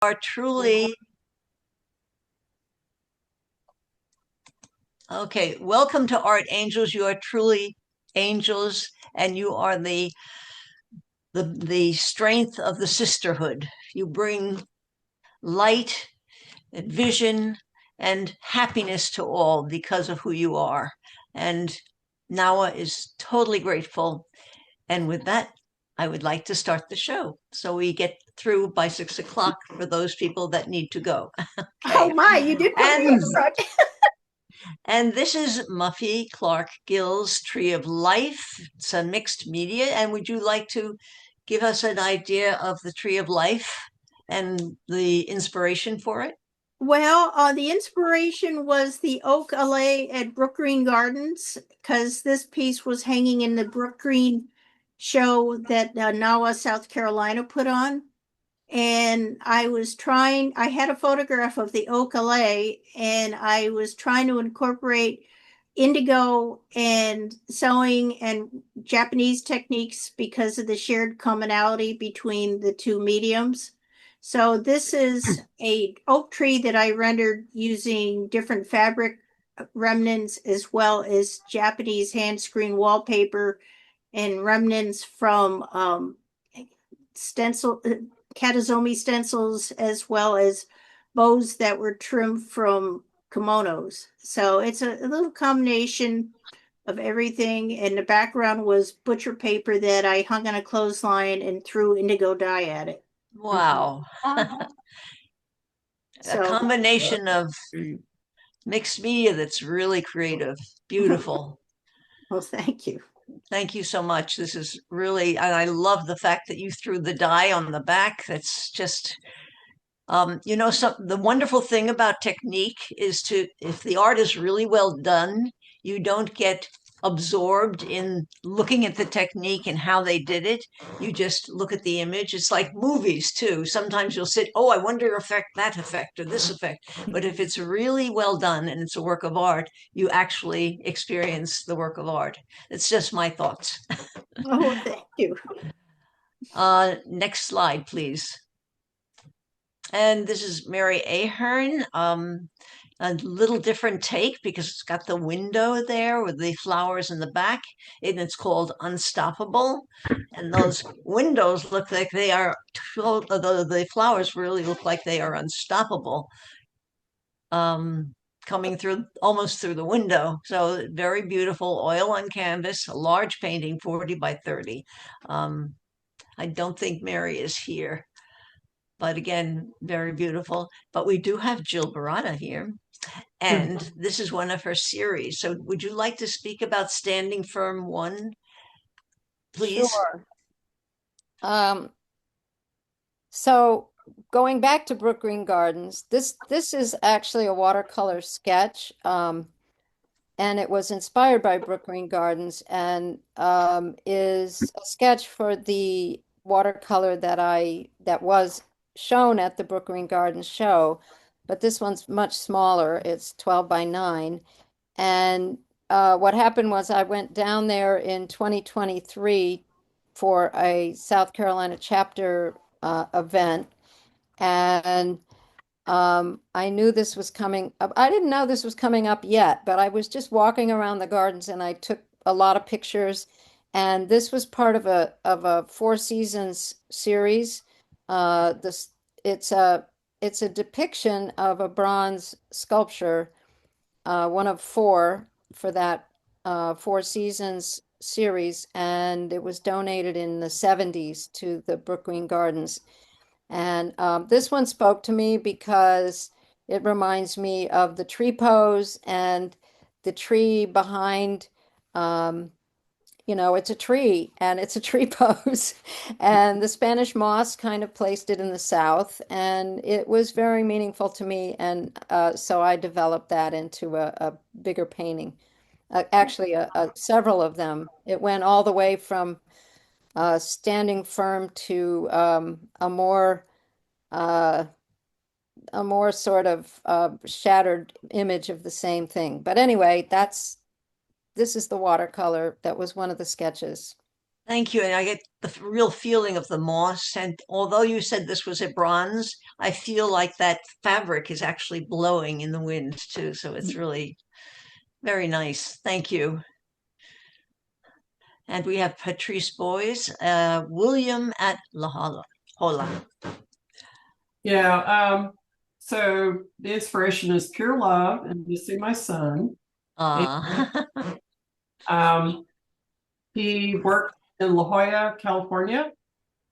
are truly okay. Welcome to Art Angels. You are truly angels, and you are the strength of the sisterhood. You bring light and vision and happiness to all because of who you are. And Nawa is totally grateful. And with that, I would like to start the show so we get through by 6 o'clock for those people that need to go. Oh Okay. my, you did put me And in front. and this is Muffy Clark Gill's Tree of Life. It's a mixed media. And would you like to give us an idea of the Tree of Life and the inspiration for it? Well, the inspiration was the oak alley at Brook Green Gardens because this piece was hanging in the Brook Green show that NAWA South Carolina put on. And I had a photograph of the oak alley and I was trying to incorporate indigo and sewing and Japanese techniques because of the shared commonality between the two mediums. So this is a oak tree that I rendered using different fabric remnants as well as Japanese hand screen wallpaper and remnants from stencil Katazomi stencils as well as bows that were trimmed from kimonos. So it's a little combination of everything. And the background was butcher paper that I hung on a clothesline and threw indigo dye at it. Wow. A So, combination of mixed media that's really creative. Beautiful. well, thank you. Thank you so much. This is really, and I love the fact that you threw the die on the back. That's just, the wonderful thing about technique is if the art is really well done, you don't get absorbed in looking at the technique and how they did it. You just look at the image. It's like movies too. Sometimes you'll sit, oh, I wonder if that effect or this effect. But if it's really well done and it's a work of art, you actually experience the work of art. It's just my thoughts. Oh, thank you. Next slide, please. And this is Mary Ahern. A little different take because it's got the window there with the flowers in the back, and it's called Unstoppable. And those windows look like they are, the flowers really look like they are unstoppable, coming through almost through the window. So very beautiful, oil on canvas, a large painting, 40 by 30. I don't think Mary is here, but again, very beautiful. But we do have Jill Barata here, and this is one of her series. So would you like to speak about Standing Firm 1, please? Sure. Um, so going back to Brook Green Gardens, this is actually a watercolor sketch, and it was inspired by Brook Green Gardens and is a sketch for the watercolor that was shown at the Brook Green Gardens show, but this one's much smaller. It's 12 by 9. And what happened was I went down there in 2023 for a South Carolina chapter event, and I knew this was coming up. I didn't know this was coming up yet, but I was just walking around the gardens and I took a lot of pictures. And this was part of a Four Seasons series. This it's a depiction of a bronze sculpture, one of four for that Four Seasons series, and it was donated in the 70s to the Brook Green Gardens. And this one spoke to me because it reminds me of the tree pose and the tree behind, um, it's a tree and it's a tree pose. And the Spanish moss kind of placed it in the south, and it was very meaningful to me. And so I developed that into a bigger painting. Actually, several of them. It went all the way from standing firm to uh, a more sort of shattered image of the same thing. But anyway, this is the watercolor that was one of the sketches. Thank you. And I get the real feeling of the moss. And although you said this was a bronze, I feel like that fabric is actually blowing in the wind too. So it's really very nice. Thank you. And we have Patrice Boys, William at La Jolla. Yeah. So the inspiration is pure love and missing my son. Uh, Um, he worked in La Jolla, California,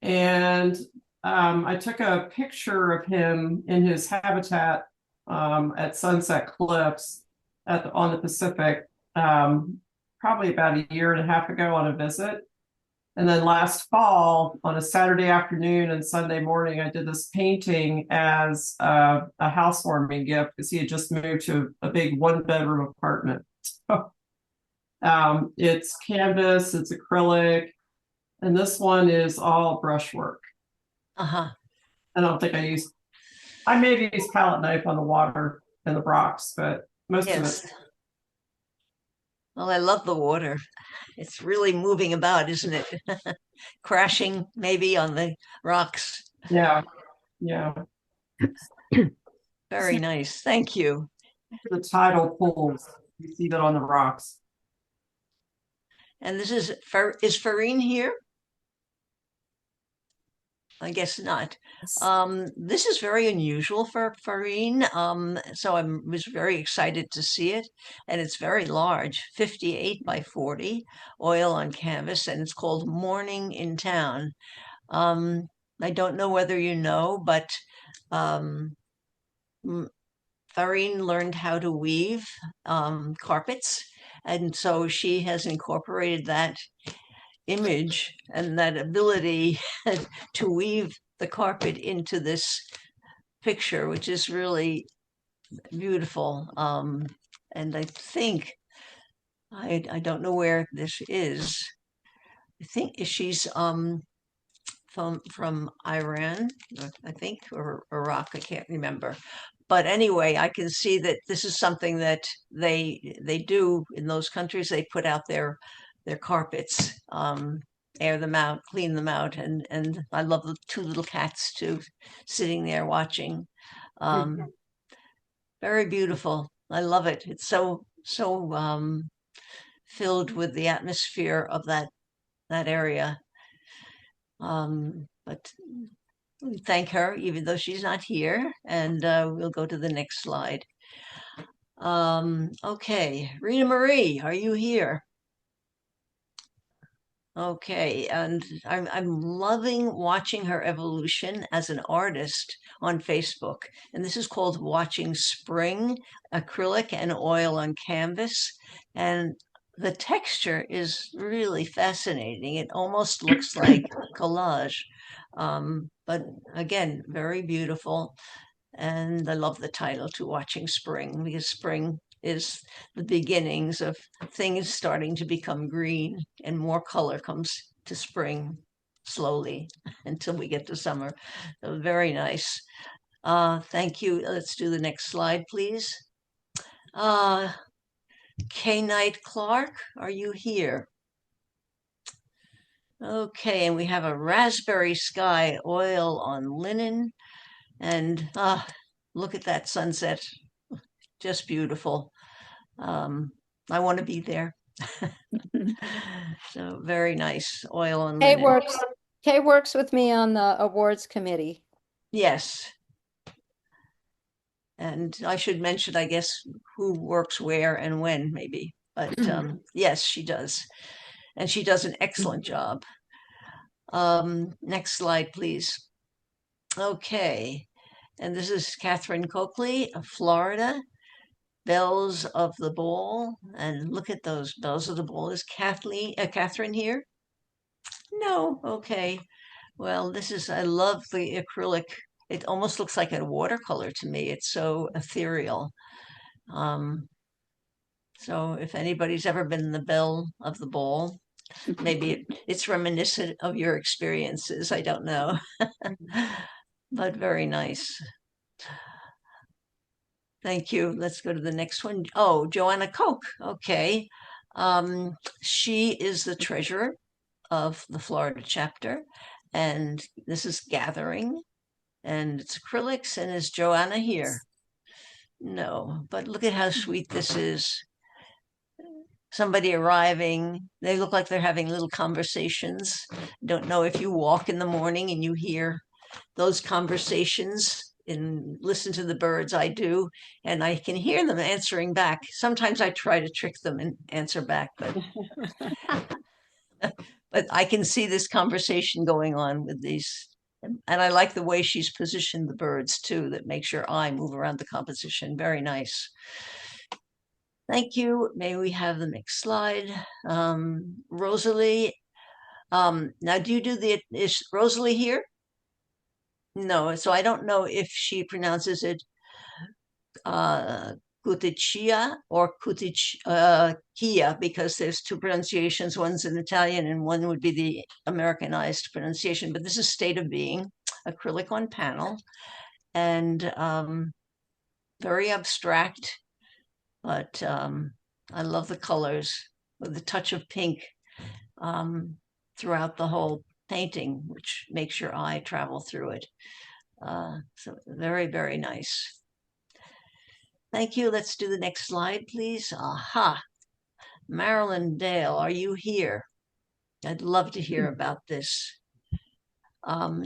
and I took a picture of him in his habitat at Sunset Cliffs on the Pacific, probably about a year and a half ago on a visit. And then last fall, on a Saturday afternoon and Sunday morning, I did this painting as a housewarming gift because he had just moved to a big one-bedroom apartment. It's canvas, it's acrylic, and this one is all brushwork. uh-huh. I maybe use palette knife on the water and the rocks, but most of Yes. it. Well, I love the water. It's really moving about, isn't it? Crashing maybe on the rocks. Yeah, yeah. Very nice. Thank you. The tidal pools, you see that on the rocks. And this is Farine here? I guess not. This is very unusual for Farine. So I was very excited to see it. And it's very large, 58 by 40, oil on canvas, and it's called Morning in Town. I don't know whether you know, but um, Farine learned how to weave carpets. And so she has incorporated that image and that ability to weave the carpet into this picture, which is really beautiful. And I think, I don't know where this is. I think she's from Iran, I think, or Iraq, I can't remember. But anyway, I can see that this is something that they do in those countries. They put out their carpets, air them out, clean them out, and I love the two little cats too, sitting there watching. Very beautiful. I love it. It's so filled with the atmosphere of that area. But we thank her, even though she's not here, and we'll go to the next slide. Okay, Rita Marie, are you here? Okay, and I'm loving watching her evolution as an artist on Facebook. And this is called Watching Spring, acrylic and oil on canvas. And the texture is really fascinating. It almost looks like collage. But again, very beautiful. And I love the title to Watching Spring because spring is the beginnings of things starting to become green and more color comes to spring slowly until we get to summer. So very nice. Thank you. Let's do the next slide, please. K. Knight Clark, are you here? Okay, and we have a raspberry sky oil on linen. And look at that sunset. Just beautiful. I want to be there. So very nice. Oil on linen. Kay works with me on the awards committee. Yes. And I should mention, I guess, who works where and when, maybe. But yes, she does. And she does an excellent job. Next slide, please. Okay. And this is Catherine Coakley of Florida. Bells of the Ball. And look at those bells of the ball. Is Catherine here? No. Okay. Well, I love the acrylic. It almost looks like a watercolor to me. It's so ethereal. So if anybody's ever been in the Bell of the Ball, maybe it's reminiscent of your experiences. I don't know. But very nice. Thank you. Let's go to the next one. Oh, Joanna Koch. Okay. She is the treasurer of the Florida chapter. And this is Gathering, and it's acrylics. And is Joanna here? No, but look at how sweet this is. Somebody arriving. They look like they're having little conversations. Don't know if you walk in the morning and you hear those conversations and listen to the birds. I do, and I can hear them answering back. Sometimes I try to trick them and answer back, but but I can see this conversation going on with these. And I like the way she's positioned the birds too, that makes your eye move around the composition. Very nice. Thank you. May we have the next slide? Rosalie. Now, do you do is Rosalie here? No, so I don't know if she pronounces it Cuticchia or Cuticchia, because there's two pronunciations. One's in Italian and one would be the Americanized pronunciation. But this is State of Being, acrylic on panel, and very abstract. But I love the colors with a touch of pink throughout the whole painting, which makes your eye travel through it. So very, very nice. Thank you. Let's do the next slide, please. Aha. Marilyn Dale, are you here? I'd love to hear about this.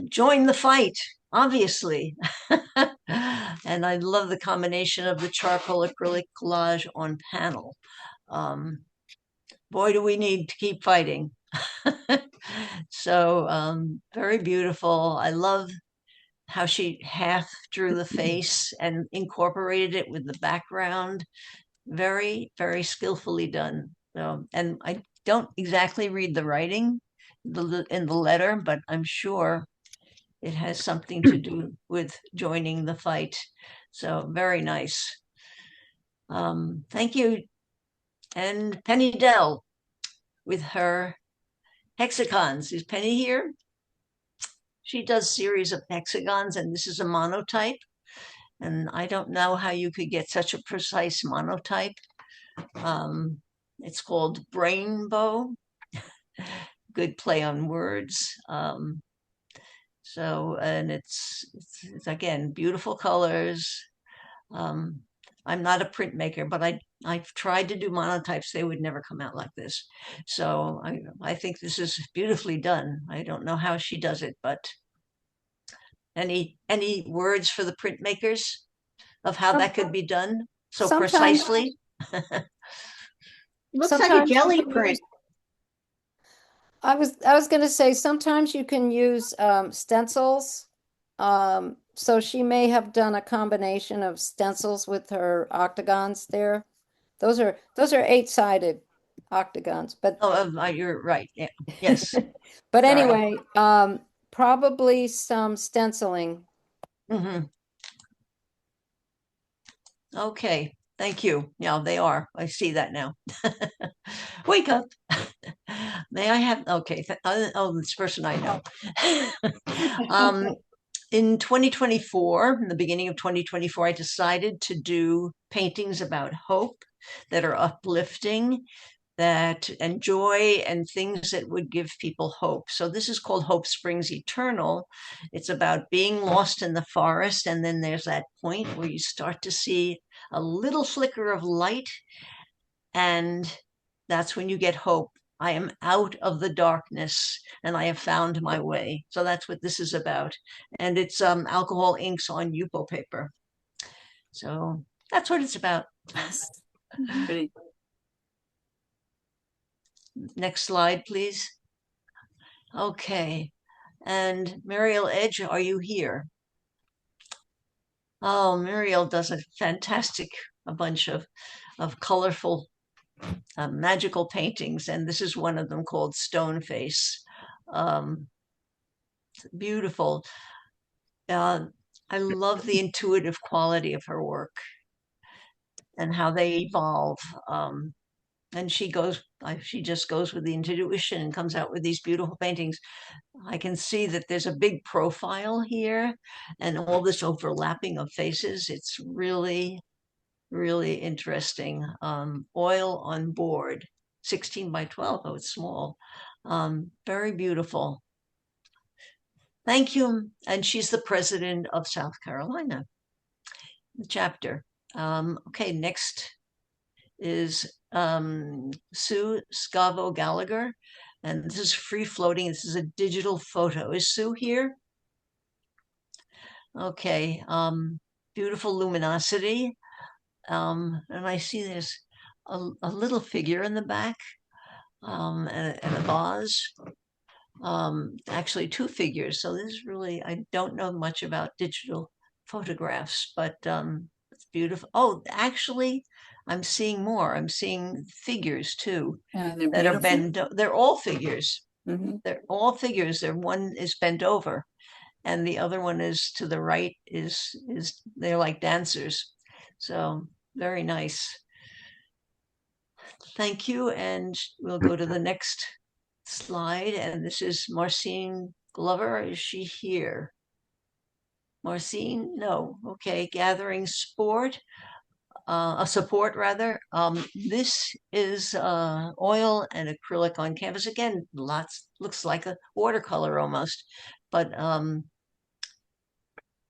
Join the fight, obviously. And I love the combination of the charcoal acrylic collage on panel. Boy, do we need to keep fighting. So very beautiful. I love how she half drew the face and incorporated it with the background. Very, very skillfully done. And I don't exactly read the writing in the letter, but I'm sure it has something to do with joining the fight. So very nice. Thank you. And Penny Dell with her hexagons. Is Penny here? She does series of hexagons, and this is a monotype. And I don't know how you could get such a precise monotype. It's called Brainbow. Good play on words. And it's again, beautiful colors. I'm not a printmaker, but I've tried to do monotypes. They would never come out like this. So I think this is beautifully done. I don't know how she does it, but any words for the printmakers of how that could be done so Sometimes- precisely? Looks like a Sometimes jelly you can print. use- I was going to say sometimes you can use stencils. So she may have done a combination of stencils with her octagons there. Those are 8-sided octagons, but You're right. Yeah. Yes. but Sorry. anyway, probably some stenciling. Mhm. Okay. Thank you. Yeah, they are. I see that now. Wake up. May I have, okay. This person I know. In 2024, in the beginning of 2024, I decided to do paintings about hope that are uplifting, and joy, and things that would give people hope. So this is called Hope Springs Eternal. It's about being lost in the forest, and then there's that point where you start to see a little flicker of light, and that's when you get hope. I am out of the darkness and I have found my way. So that's what this is about. And it's alcohol inks on Yupo paper. So that's what it's about. Pretty. Next slide, please. Okay. And Muriel Edge, are you here? Oh, Muriel does a bunch of colorful magical paintings, and this is one of them called Stone Face. Beautiful. I love the intuitive quality of her work and how they evolve. And she just goes with the intuition and comes out with these beautiful paintings. I can see that there's a big profile here and all this overlapping of faces. It's really, really interesting. Oil on board, 16 by 12. Oh, it's small. Very beautiful. Thank you. And she's the president of South Carolina chapter. Okay, next is Sue Scavo Gallagher. And this is free floating. This is a digital photo. Is Sue here? Okay. Beautiful luminosity. And I see there's a little figure in the back, and a vase. Actually two figures. So this is really, I don't know much about digital photographs, but it's beautiful. Oh, actually, I'm seeing more. I'm seeing figures too Yeah, they're that are beautiful. bent. They're all figures. Mhm. They're all figures. They're one is bent over, and the other one is to the right. Is they're like dancers. So very nice. Thank you, and we'll go to the next slide. And this is Marcine Glover. Is she here? Marcine? No. Okay. Gathering sport. A support rather. This is oil and acrylic on canvas. Again, lots looks like a watercolor almost, but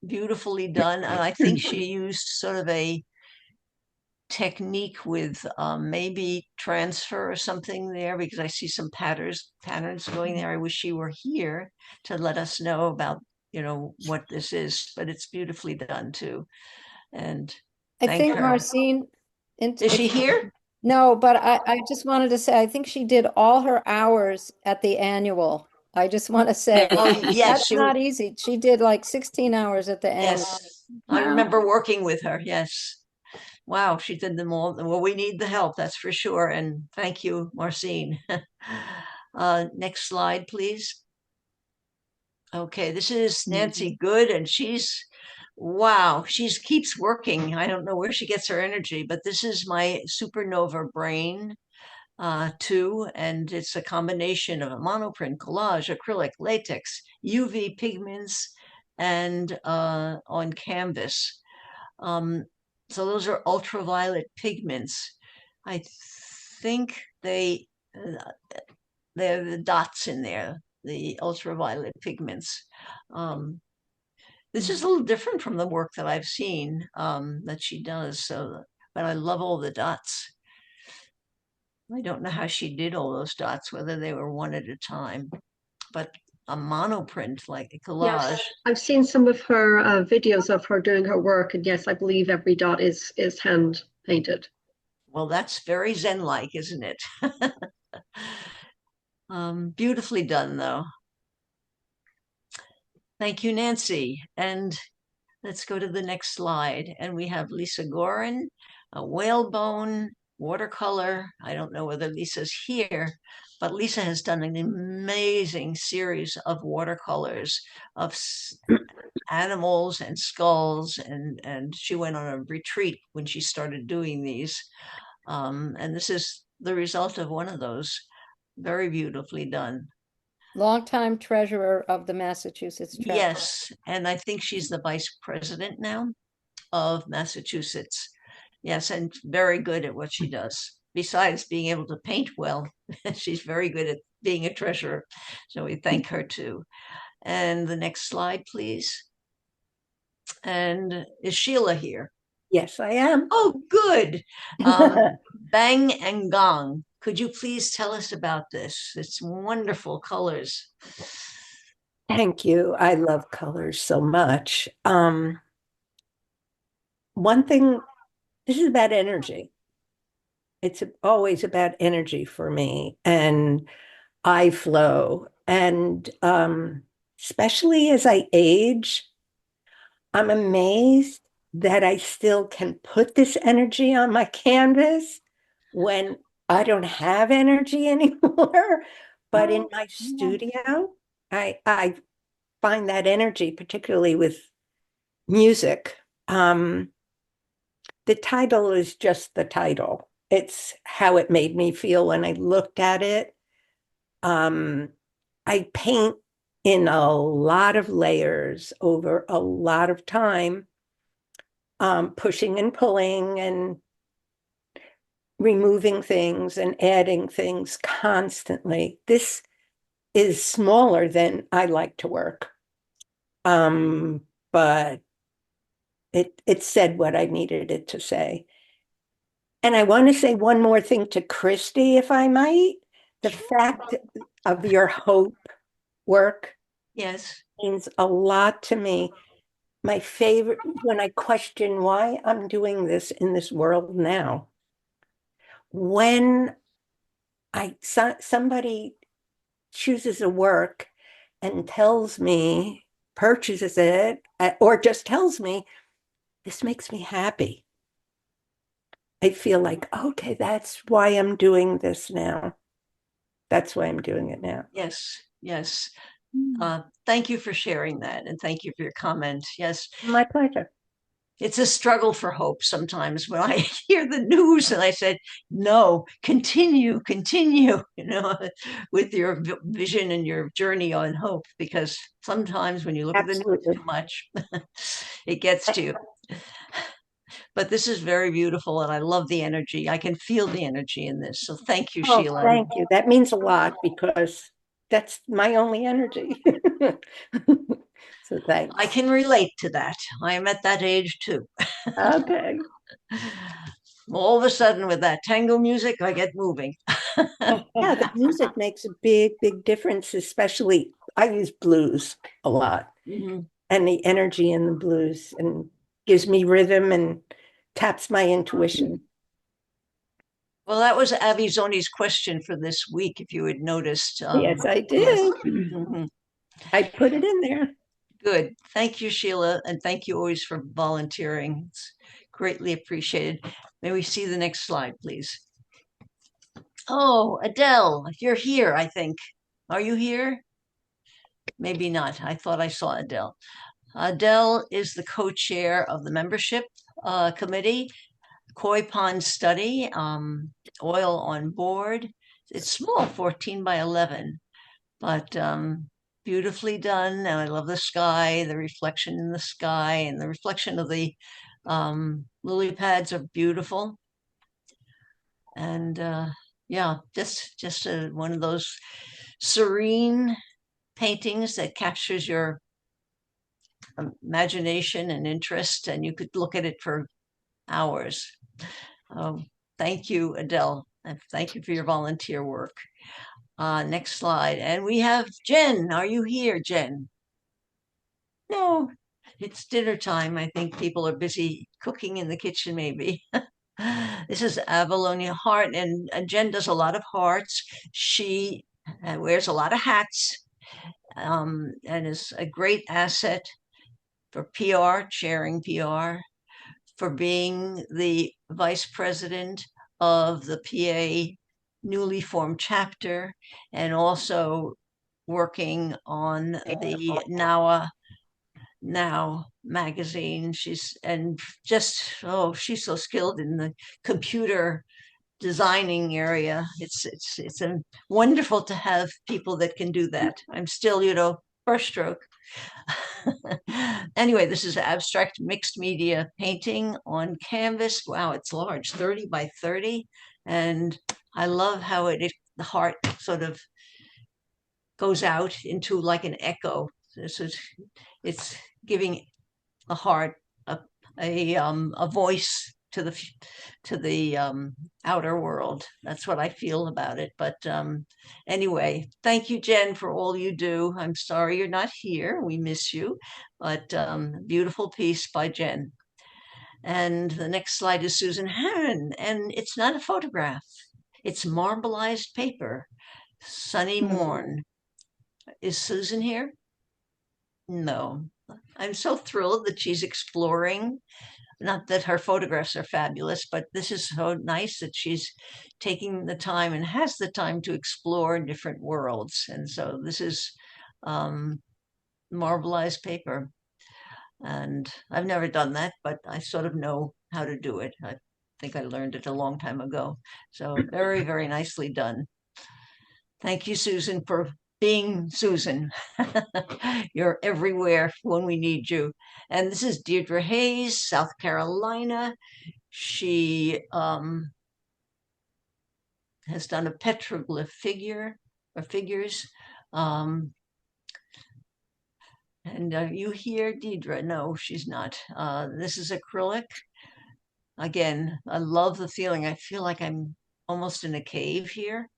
beautifully done. And I think she used sort of a technique with maybe transfer or something there, because I see some patterns going there. I wish she were here to let us know about, what this is, but it's beautifully done too. And I thank think her. Marcine, Is she here? no, but I just wanted to say, I think she did all her hours at the annual. I just want to say, Oh, yes, that's not easy. She did like 16 hours at the annual. yes. I Wow. remember working with her. Yes. Wow, she did them all. Well, we need the help, that's for sure. And thank you, Marcine. Next slide, please. Okay, this is Nancy Good, and wow, she keeps working. I don't know where she gets her energy, but this is my supernova brain too, and it's a combination of a monoprint, collage, acrylic, latex, UV pigments, and on canvas. So those are ultraviolet pigments. I think they're the dots in there, the ultraviolet pigments. This is a little different from the work that I've seen that she does. So, but I love all the dots. I don't know how she did all those dots, whether they were one at a time, but a monoprint like a collage. Yes, I've seen some of her videos of her doing her work, and yes, I believe every dot is hand painted. Well, that's very Zen-like, isn't it? Beautifully done, though. Thank you, Nancy. And let's go to the next slide. And we have Lisa Gorin, a whalebone watercolor. I don't know whether Lisa's here, but Lisa has done an amazing series of watercolors of animals and skulls. And she went on a retreat when she started doing these. And this is the result of one of those. Very beautifully done. Longtime treasurer of the Massachusetts Travel. Yes, and I think she's the vice president now of Massachusetts. Yes, and very good at what she does. Besides being able to paint well, she's very good at being a treasurer. So we thank her too. And the next slide, please. And is Sheila here? Yes, I am. Oh, good. Bang and Gong. Could you please tell us about this? It's wonderful colors. Thank you. I love colors so much. One thing, this is about energy. It's always about energy for me and I flow. And especially as I age, I'm amazed that I still can put this energy on my canvas when I don't have energy anymore. But in my studio, I find that energy, particularly with music. The title is just the title. It's how it made me feel when I looked at it. I paint in a lot of layers over a lot of time, pushing and pulling and removing things and adding things constantly. This is smaller than I like to work. But it said what I needed it to say. And I want to say one more thing to Christy, if I might. The fact of your hope work Yes. means a lot to me. My favorite, when I question why I'm doing this in this world now, when somebody chooses a work and tells me, purchases it, or just tells me, this makes me happy. I feel like, okay, that's why I'm doing this now. That's why I'm doing it now. Yes. Yes. Thank you for sharing that, and thank you for your comment. Yes, My pleasure. it's a struggle for hope sometimes when I hear the news and I said, no, continue, with your vision and your journey on hope, because sometimes when you look at the news Absolutely. too much, it gets to you. But this is very beautiful, and I love the energy. I can feel the energy in this. So thank you, Oh, Sheila. thank you. That means a lot because that's my only energy. So thanks. I can relate to that. I am at that age too. Okay. All of a sudden, with that tango music, I get moving. Yeah, the music makes a big, big difference, especially I use blues a lot. Mhm. And the energy in the blues and gives me rhythm and taps my intuition. Well, that was Abby Zoni's question for this week, if you had noticed. Yes, I Yes. did. Mhm. I put it in there. Good. Thank you, Sheila, and thank you always for volunteering. It's greatly appreciated. May we see the next slide, please? Oh, Adele, you're here, I think. Are you here? Maybe not. I thought I saw Adele. Adele is the co-chair of the membership committee, Koi Pond Study, oil on board. It's small, 14 by 11, but beautifully done. And I love the sky, the reflection in the sky, and the reflection of the lily pads are beautiful. And yeah, just one of those serene paintings that captures your imagination and interest, and you could look at it for hours. Thank you, Adele, and thank you for your volunteer work. Next slide. And we have Jen. Are you here, Jen? No, it's dinner time. I think people are busy cooking in the kitchen, maybe. This is Avalonia Hart, and Jen does a lot of hearts. She wears a lot of hats and is a great asset for PR, chairing PR, for being the vice president of the PA newly formed chapter, and also working on the Now magazine. She's she's so skilled in the computer designing area. It's a wonderful to have people that can do that. I'm still, first stroke. Anyway, this is abstract mixed media painting on canvas. Wow, it's large, 30 by 30. And I love how the heart sort of goes out into like an echo. It's giving the heart a voice to the outer world. That's what I feel about it. But anyway, thank you, Jen, for all you do. I'm sorry you're not here. We miss you. But beautiful piece by Jen. And the next slide is Susan Heron, and it's not a photograph. It's marbleized paper. Sunny Morn. Is Susan here? No. I'm so thrilled that she's exploring. Not that her photographs are fabulous, but this is so nice that she's taking the time and has the time to explore different worlds. And so this is marbleized paper. And I've never done that, but I sort of know how to do it. I think I learned it a long time ago. So very, very nicely done. Thank you, Susan, for being Susan. You're everywhere when we need you. And this is Deirdre Hayes, South Carolina. She has done a petroglyph figures And are you here, Deidre? No, she's not. This is acrylic. Again, I love the feeling. I feel like I'm almost in a cave here.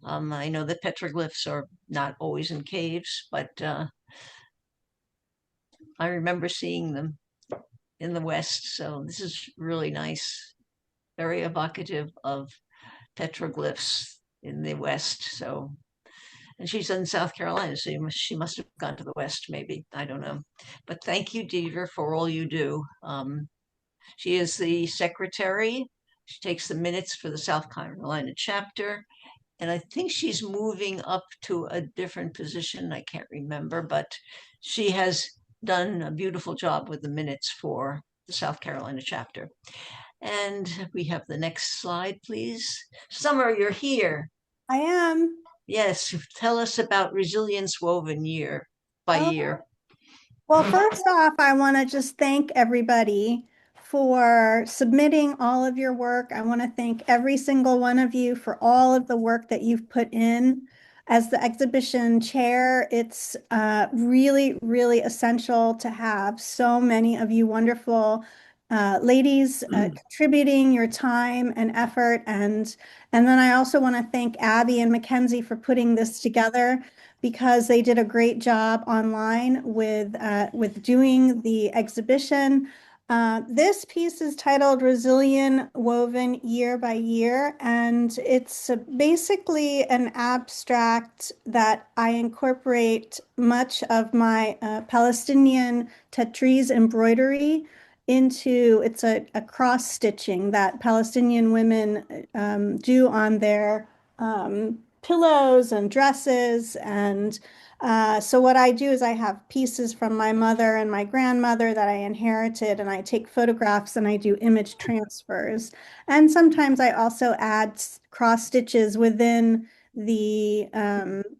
I know that petroglyphs are not always in caves, but I remember seeing them in the West. So this is really nice, very evocative of petroglyphs in the West. So, and she's in South Carolina, so she must have gone to the West, maybe. I don't know. But thank you, Deidre, for all you do. She is the secretary. She takes the minutes for the South Carolina chapter. And I think she's moving up to a different position. I can't remember, but she has done a beautiful job with the minutes for the South Carolina chapter. And we have the next slide, please. Summer, you're here. I am. Yes, tell us about Resilience Woven year by Oh. year. Well, first off, I want to just thank everybody for submitting all of your work. I want to thank every single one of you for all of the work that you've put in. As the exhibition chair, it's really, really essential to have so many of you wonderful ladies contributing your time and effort. And then I also want to thank Abby and Mackenzie for putting this together, because they did a great job online with doing the exhibition. This piece is titled Resilient Woven Year by Year, and it's basically an abstract that I incorporate much of my Palestinian Tatriz embroidery into. It's a cross stitching that Palestinian women do on their pillows and dresses. And so what I do is I have pieces from my mother and my grandmother that I inherited, and I take photographs and I do image transfers. And sometimes I also add cross stitches within the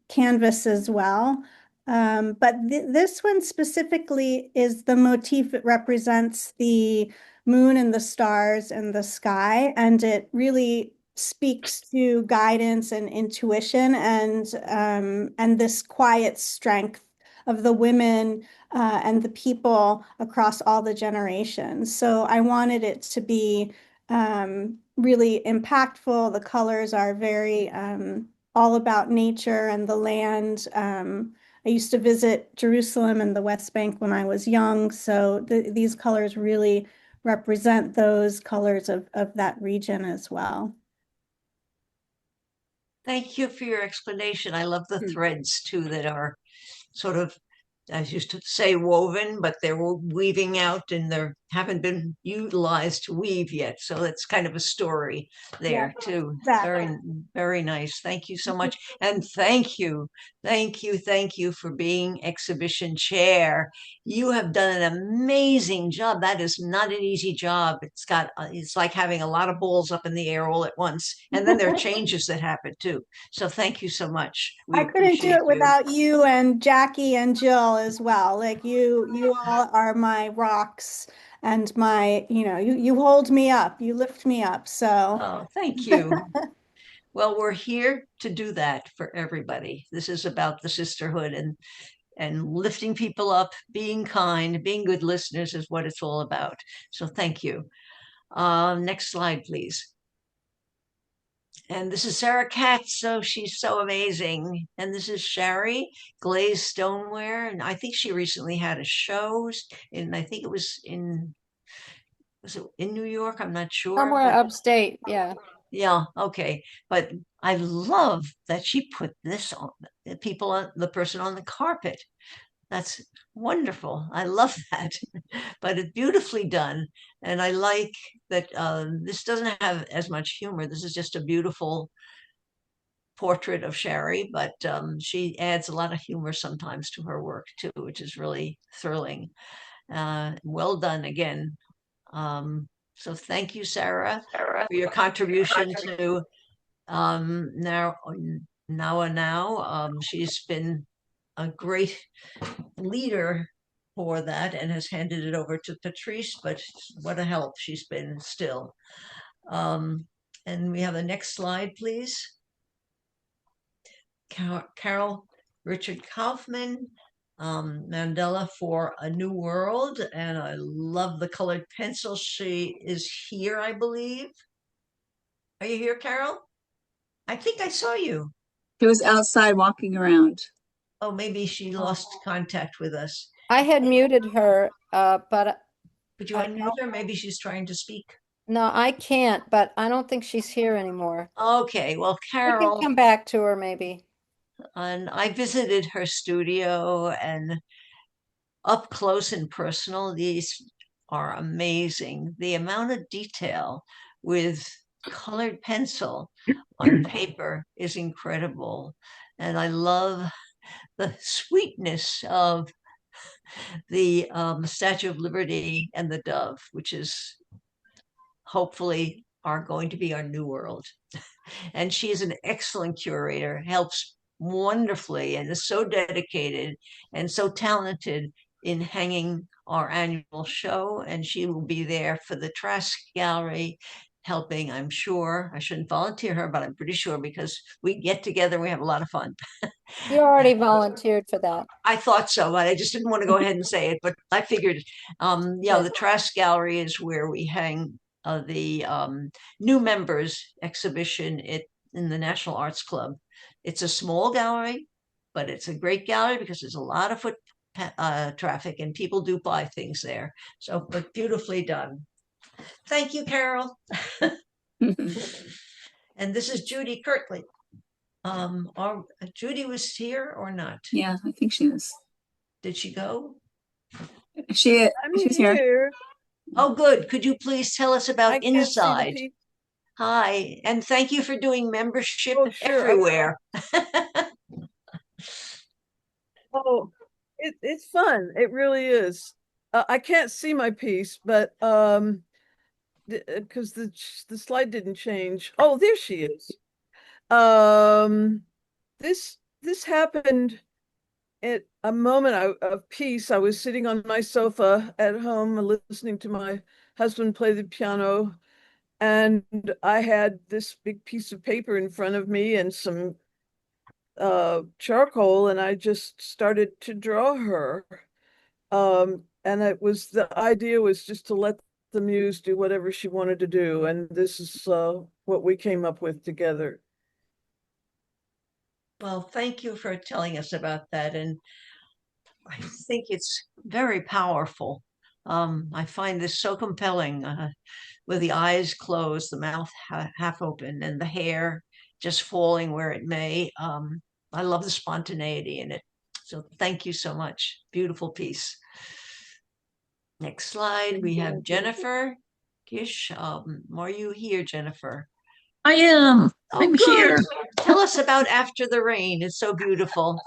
canvas as well. But this one specifically is the motif. It represents the moon and the stars and the sky, and it really speaks to guidance and intuition, and this quiet strength of the women and the people across all the generations. So I wanted it to be really impactful. The colors are very all about nature and the land. I used to visit Jerusalem and the West Bank when I was young, so these colors really represent those colors of that region as well. Thank you for your explanation. I love the threads too that are sort of, I used to say woven, but they're weaving out and they haven't been utilized to weave yet. So it's kind of a story there too. Exactly. Very, very nice. Thank you so much. And thank you for being exhibition chair. You have done an amazing job. That is not an easy job. It's like having a lot of balls up in the air all at once. And then there are changes that happen too. So thank you so much. We I couldn't do appreciate it you. without you and Jackie and Jill as well. Like you all are my rocks and my, you hold me up, you lift me up. So Oh, thank you. Well, we're here to do that for everybody. This is about the sisterhood and lifting people up, being kind, being good listeners is what it's all about. So thank you. Next slide, please. And this is Sarah Katz. So she's so amazing. And this is Shari Glazed Stoneware. And I think she recently had a show I think it was in New York? I'm not sure. Somewhere upstate, yeah. Yeah, okay. But I love that she put this on the person on the carpet. That's wonderful. I love that. But it's beautifully done. And I like that this doesn't have as much humor. This is just a beautiful portrait of Shari, but she adds a lot of humor sometimes to her work too, which is really thrilling. Well done again. So thank you, Sarah, for your contribution to Now. She's been a great leader for that and has handed it over to Patrice, but what a help she's been still. And we have the next slide, please. Carol Richard Kaufman, Mandela for a New World, and I love the colored pencil. She is here, I believe. Are you here, Carol? I think I saw you. She was outside walking around. Oh, maybe she lost contact with us. I had muted her, but Could you unmute her? Maybe she's trying to speak. no, I can't, but I don't think she's here anymore. Okay, well, I can Carol, come back to her maybe. and I visited her studio, and up close and personal, these are amazing. The amount of detail with colored pencil on paper is incredible. And I love the sweetness of the Statue of Liberty and the dove, which is hopefully are going to be our new world. And she is an excellent curator, helps wonderfully, and is so dedicated and so talented in hanging our annual show. And she will be there for the Trask Gallery, helping, I'm sure. I shouldn't volunteer her, but I'm pretty sure, because we get together, we have a lot of fun. You already volunteered for that. I thought so, but I just didn't want to go ahead and say it. But I figured, yeah, the Trask Gallery is where we hang the new members exhibition in the National Arts Club. It's a small gallery, but it's a great gallery because there's a lot of foot traffic and people do buy things there. So, but beautifully done. Thank you, Carol. And this is Judy Kirtley. Judy was here or not? Yeah, I think she was. Did she go? She's here. Oh, good. Could you please tell us about I can't see the Inside? piece. Hi, and thank you for doing membership Oh, sure. everywhere. Oh, it's fun. It really is. I can't see my piece, but because the slide didn't change. Oh, there she is. This happened at a moment of peace. I was sitting on my sofa at home listening to my husband play the piano, and I had this big piece of paper in front of me and some charcoal, and I just started to draw her. And the idea was just to let the muse do whatever she wanted to do, and this is what we came up with together. Well, thank you for telling us about that. And I think it's very powerful. I find this so compelling, with the eyes closed, the mouth half open, and the hair just falling where it may. I love the spontaneity in it. So thank you so much. Beautiful piece. Next slide, we have Jennifer Gish. Are you here, Jennifer? I am. Oh, I'm good. here. Tell us about After the Rain. It's so beautiful.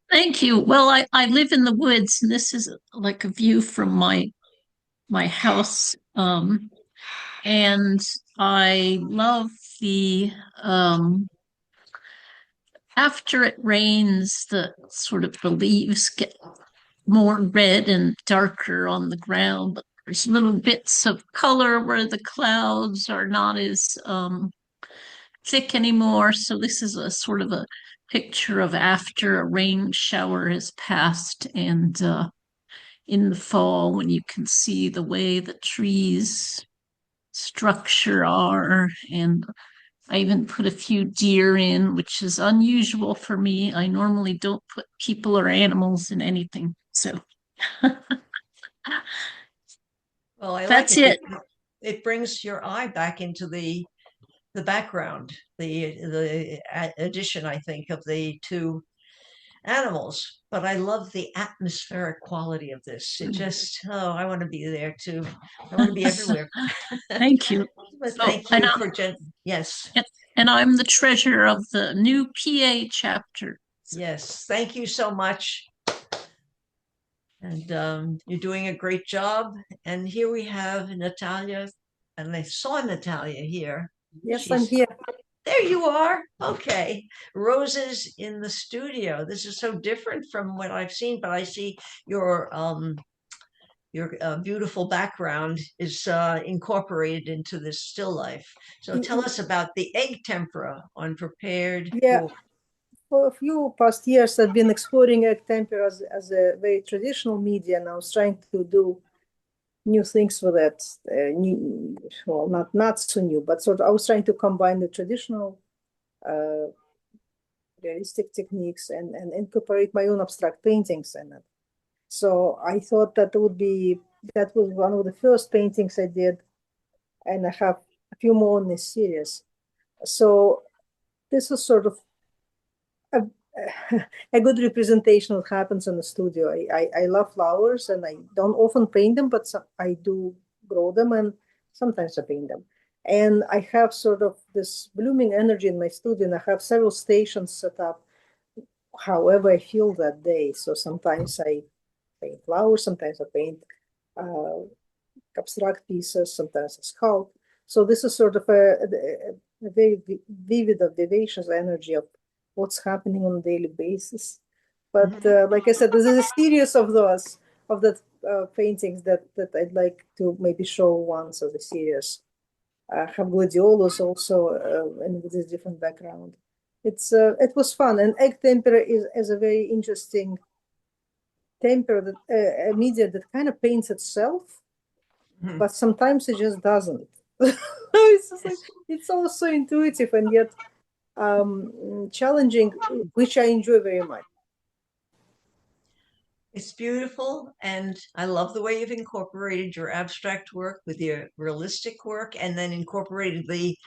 Thank you. Well, I live in the woods, and this is like a view from my house. And I love the after it rains, the sort of the leaves get more red and darker on the ground, but there's little bits of color where the clouds are not as thick anymore. So this is a sort of a picture of after a rain shower has passed, and in the fall, when you can see the way the trees structure are. And I even put a few deer in, which is unusual for me. I normally don't put people or animals in anything. So Well, I that's like it. It brings your eye back into the background, the addition, I think, of the two animals. But I love the atmospheric quality of this. It just, oh, I want to be there too. I want to be everywhere. Thank you. But Oh, thank and you I- for yes. And I'm the treasurer of the new PA chapter. Yes, thank you so much. And you're doing a great job. And here we have Natalia, and I saw Natalia here. Yes, I'm She's- here. There you are. Okay. Roses in the studio. This is so different from what I've seen, but I see your beautiful background is incorporated into this still life. So tell us about the egg tempera on prepared. Yeah. wood. for a few past years, I've been exploring egg tempera as a very traditional media, and I was trying to do new things with it. Well, not so new, but sort of I was trying to combine the traditional realistic techniques and incorporate my own abstract paintings in it. So I thought that was one of the first paintings I did, and I have a few more in this series. So this is sort of a good representation of what happens in the studio. I love flowers, and I don't often paint them, but I do grow them, and sometimes I paint them. And I have sort of this blooming energy in my studio, and I have several stations set up however I feel that day. So sometimes I paint flowers, sometimes I paint abstract pieces, sometimes I sculpt. So this is sort of a very vivid, vivacious energy of what's happening on a daily basis. But like I said, this is a series of the paintings that I'd like to maybe show once of the series. I have gladiolus also, and with this different background. It was fun, and egg tempera is a very interesting tempera, that a media that kind of paints itself, but sometimes it just doesn't. It's just like, it's also intuitive and yet challenging, which I enjoy very much. It's beautiful, and I love the way you've incorporated your abstract work with your realistic work, and then incorporated the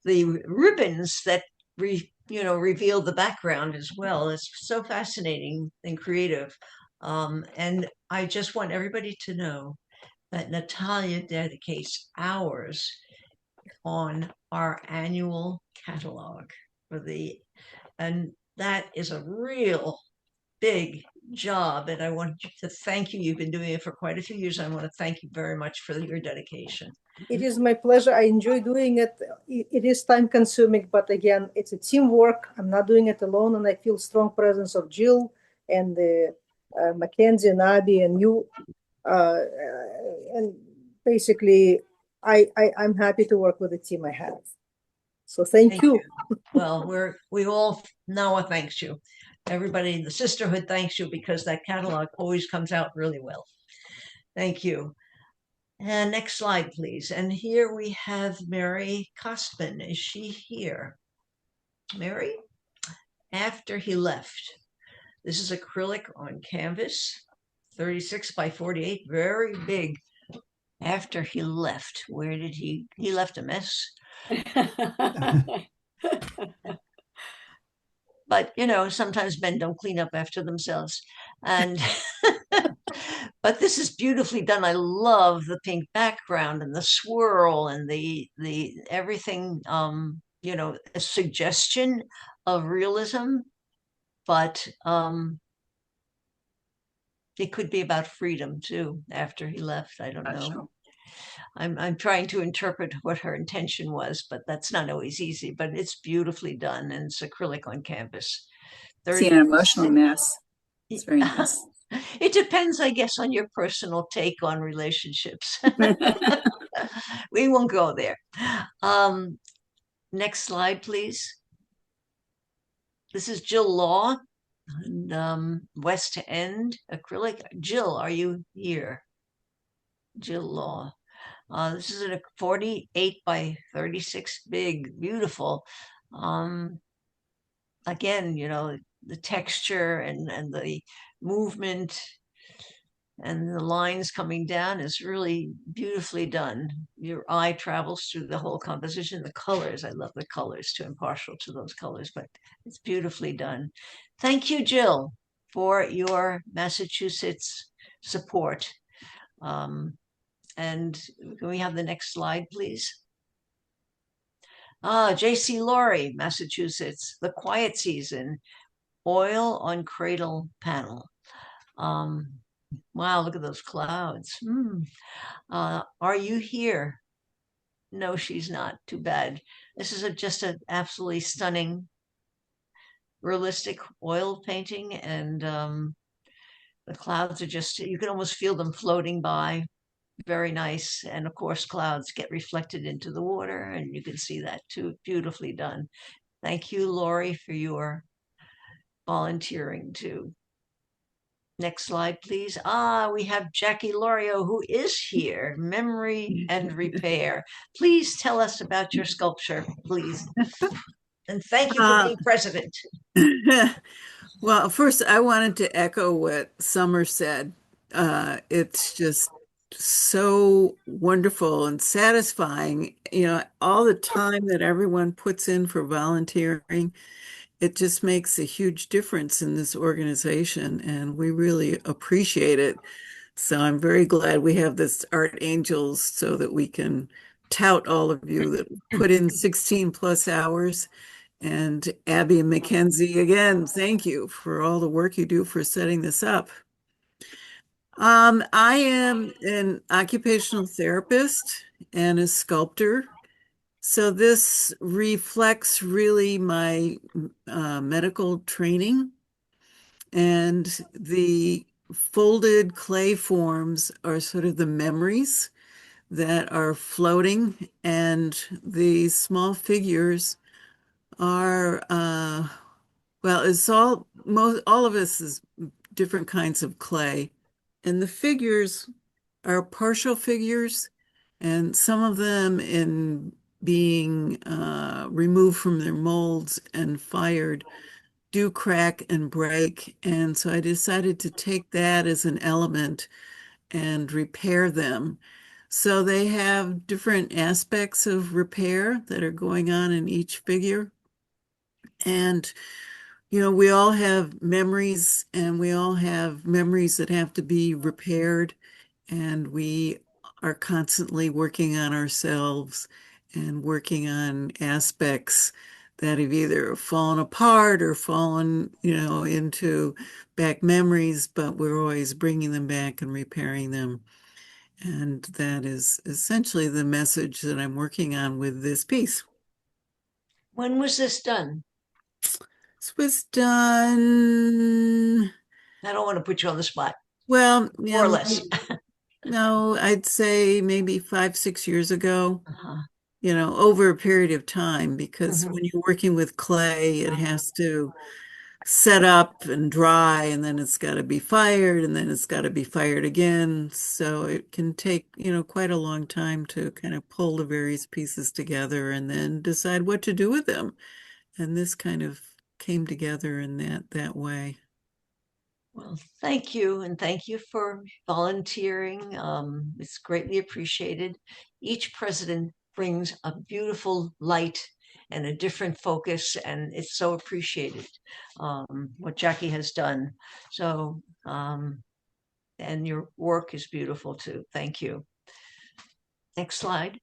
ribbons that reveal the background as well. It's so fascinating and creative. And I just want everybody to know that Natalia dedicates hours on our annual catalog and that is a real big job. And I want to thank you. You've been doing it for quite a few years. I want to thank you very much for your dedication. It is my pleasure. I enjoy doing it. It is time consuming, but again, it's a teamwork. I'm not doing it alone, and I feel strong presence of Jill and Mackenzie and Abby and you. And basically, I'm happy to work with the team I have. So thank you. Well, we all Noah thanks you. Everybody in the sisterhood thanks you, because that catalog always comes out really well. Thank you. And next slide, please. And here we have Mary Kostman. Is she here? Mary? After He Left. This is acrylic on canvas, 36 by 48, very big. After He Left. Where did he left a mess? But sometimes men don't clean up after themselves. And but this is beautifully done. I love the pink background and the swirl and the everything, a suggestion of realism, but it could be about freedom too. After he left, I don't know. Sure. I'm trying to interpret what her intention was, but that's not always easy. But it's beautifully done, and it's acrylic on canvas. See an emotional mess. It's very nice. It depends, I guess, on your personal take on relationships. We won't go there. Next slide, please. This is Jill Law, and West End acrylic. Jill, are you here? Jill Law. This is a 48 by 36, big, beautiful. Again, the texture and the movement and the lines coming down is really beautifully done. Your eye travels through the whole composition. The colors, I love the colors too. I'm partial to those colors, but it's beautifully done. Thank you, Jill, for your Massachusetts support. And can we have the next slide, please? J.C. Laurie, Massachusetts, The Quiet Season, oil on cradle panel. Wow, look at those clouds. Are you here? No, she's not. Too bad. This is just an absolutely stunning, realistic oil painting, and the clouds are just, you can almost feel them floating by. Very nice. And of course, clouds get reflected into the water, and you can see that too. Beautifully done. Thank you, Laurie, for your volunteering too. Next slide, please. We have Jackie Lorio, who is here, Memory and Repair. Please tell us about your sculpture, please. And thank you for being president. Well, first, I wanted to echo what Summer said. It's just so wonderful and satisfying. All the time that everyone puts in for volunteering, it just makes a huge difference in this organization, and we really appreciate it. So I'm very glad we have this Art Angels so that we can tout all of you that put in 16 plus hours. And Abby and Mackenzie, again, thank you for all the work you do for setting this up. I am an occupational therapist and a sculptor. So this reflects really my medical training. And the folded clay forms are sort of the memories that are floating. And the small figures are well, it's all of us is different kinds of clay, and the figures are partial figures, and some of them in being removed from their molds and fired do crack and break, and so I decided to take that as an element and repair them. So they have different aspects of repair that are going on in each figure. And, we all have memories, and we all have memories that have to be repaired. And we are constantly working on ourselves and working on aspects that have either fallen apart or fallen, into back memories, but we're always bringing them back and repairing them. And that is essentially the message that I'm working on with this piece. When was this done? This was done. I don't want to put you on the spot. Well, more or less. No, I'd say maybe 5-6 years ago. Uh-huh. Over a period of time, because Mhm. when you're working with clay, it has to set up and dry, and then it's got to be fired, and then it's got to be fired again. So it can take, quite a long time to kind of pull the various pieces together and then decide what to do with them. And this kind of came together in that way. Well, thank you, and thank you for volunteering. It's greatly appreciated. Each president brings a beautiful light and a different focus, and it's so appreciated what Jackie has done. So, and your work is beautiful too. Thank you. Next slide.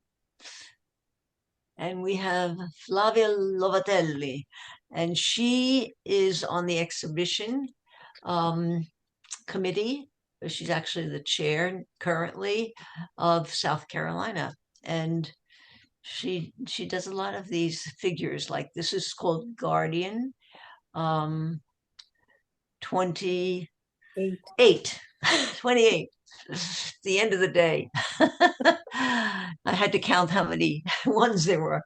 And we have Flavia Lovatelli, and she is on the exhibition committee. She's actually the chair currently of South Carolina, and she does a lot of these figures. Like this is called Guardian 28. 28. The end of the day. I had to count how many ones there were.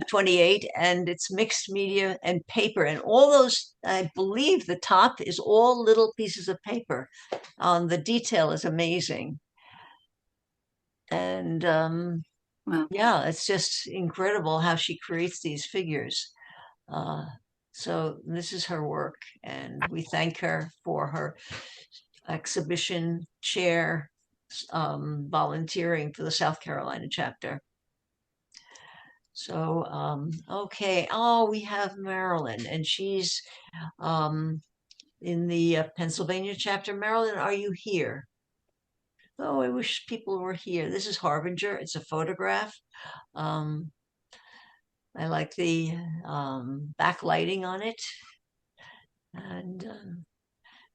28, and it's mixed media and paper, and all those, I believe the top is all little pieces of paper. The detail is amazing. And Wow. yeah, it's just incredible how she creates these figures. So this is her work, and we thank her for her exhibition chair volunteering for the South Carolina chapter. So, okay. Oh, we have Marilyn, and she's in the Pennsylvania chapter. Marilyn, are you here? Oh, I wish people were here. This is Harbinger. It's a photograph. I like the backlighting on it. And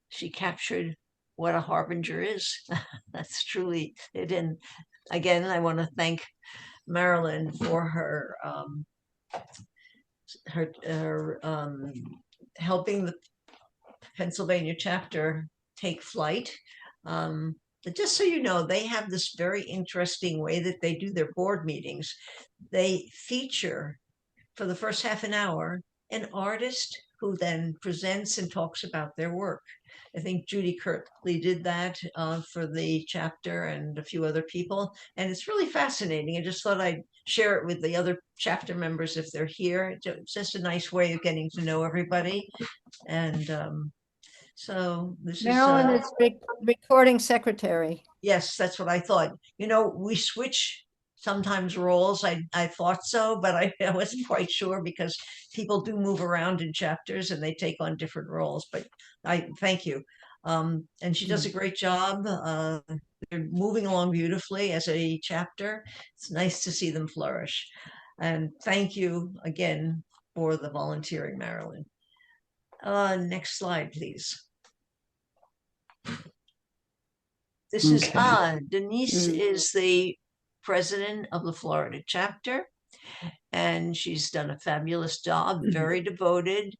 she captured what a harbinger is. That's truly it. And again, I want to thank Marilyn for her helping the Pennsylvania chapter take flight. Just so you know, they have this very interesting way that they do their board meetings. They feature for the first half an hour an artist who then presents and talks about their work. I think Judy Kirtley did that for the chapter and a few other people. And it's really fascinating. I just thought I'd share it with the other chapter members if they're here. It's just a nice way of getting to know everybody. And so this Marilyn is, is recording secretary. yes, that's what I thought. You know, we switch sometimes roles. I thought so, but I wasn't quite sure because people do move around in chapters and they take on different roles. But I thank you. And she does a great job. They're moving along beautifully as a chapter. It's nice to see them flourish. And thank you again for the volunteering, Marilyn. Next slide, please. This is Denise is the president of the Florida chapter, and she's done a fabulous job, very devoted,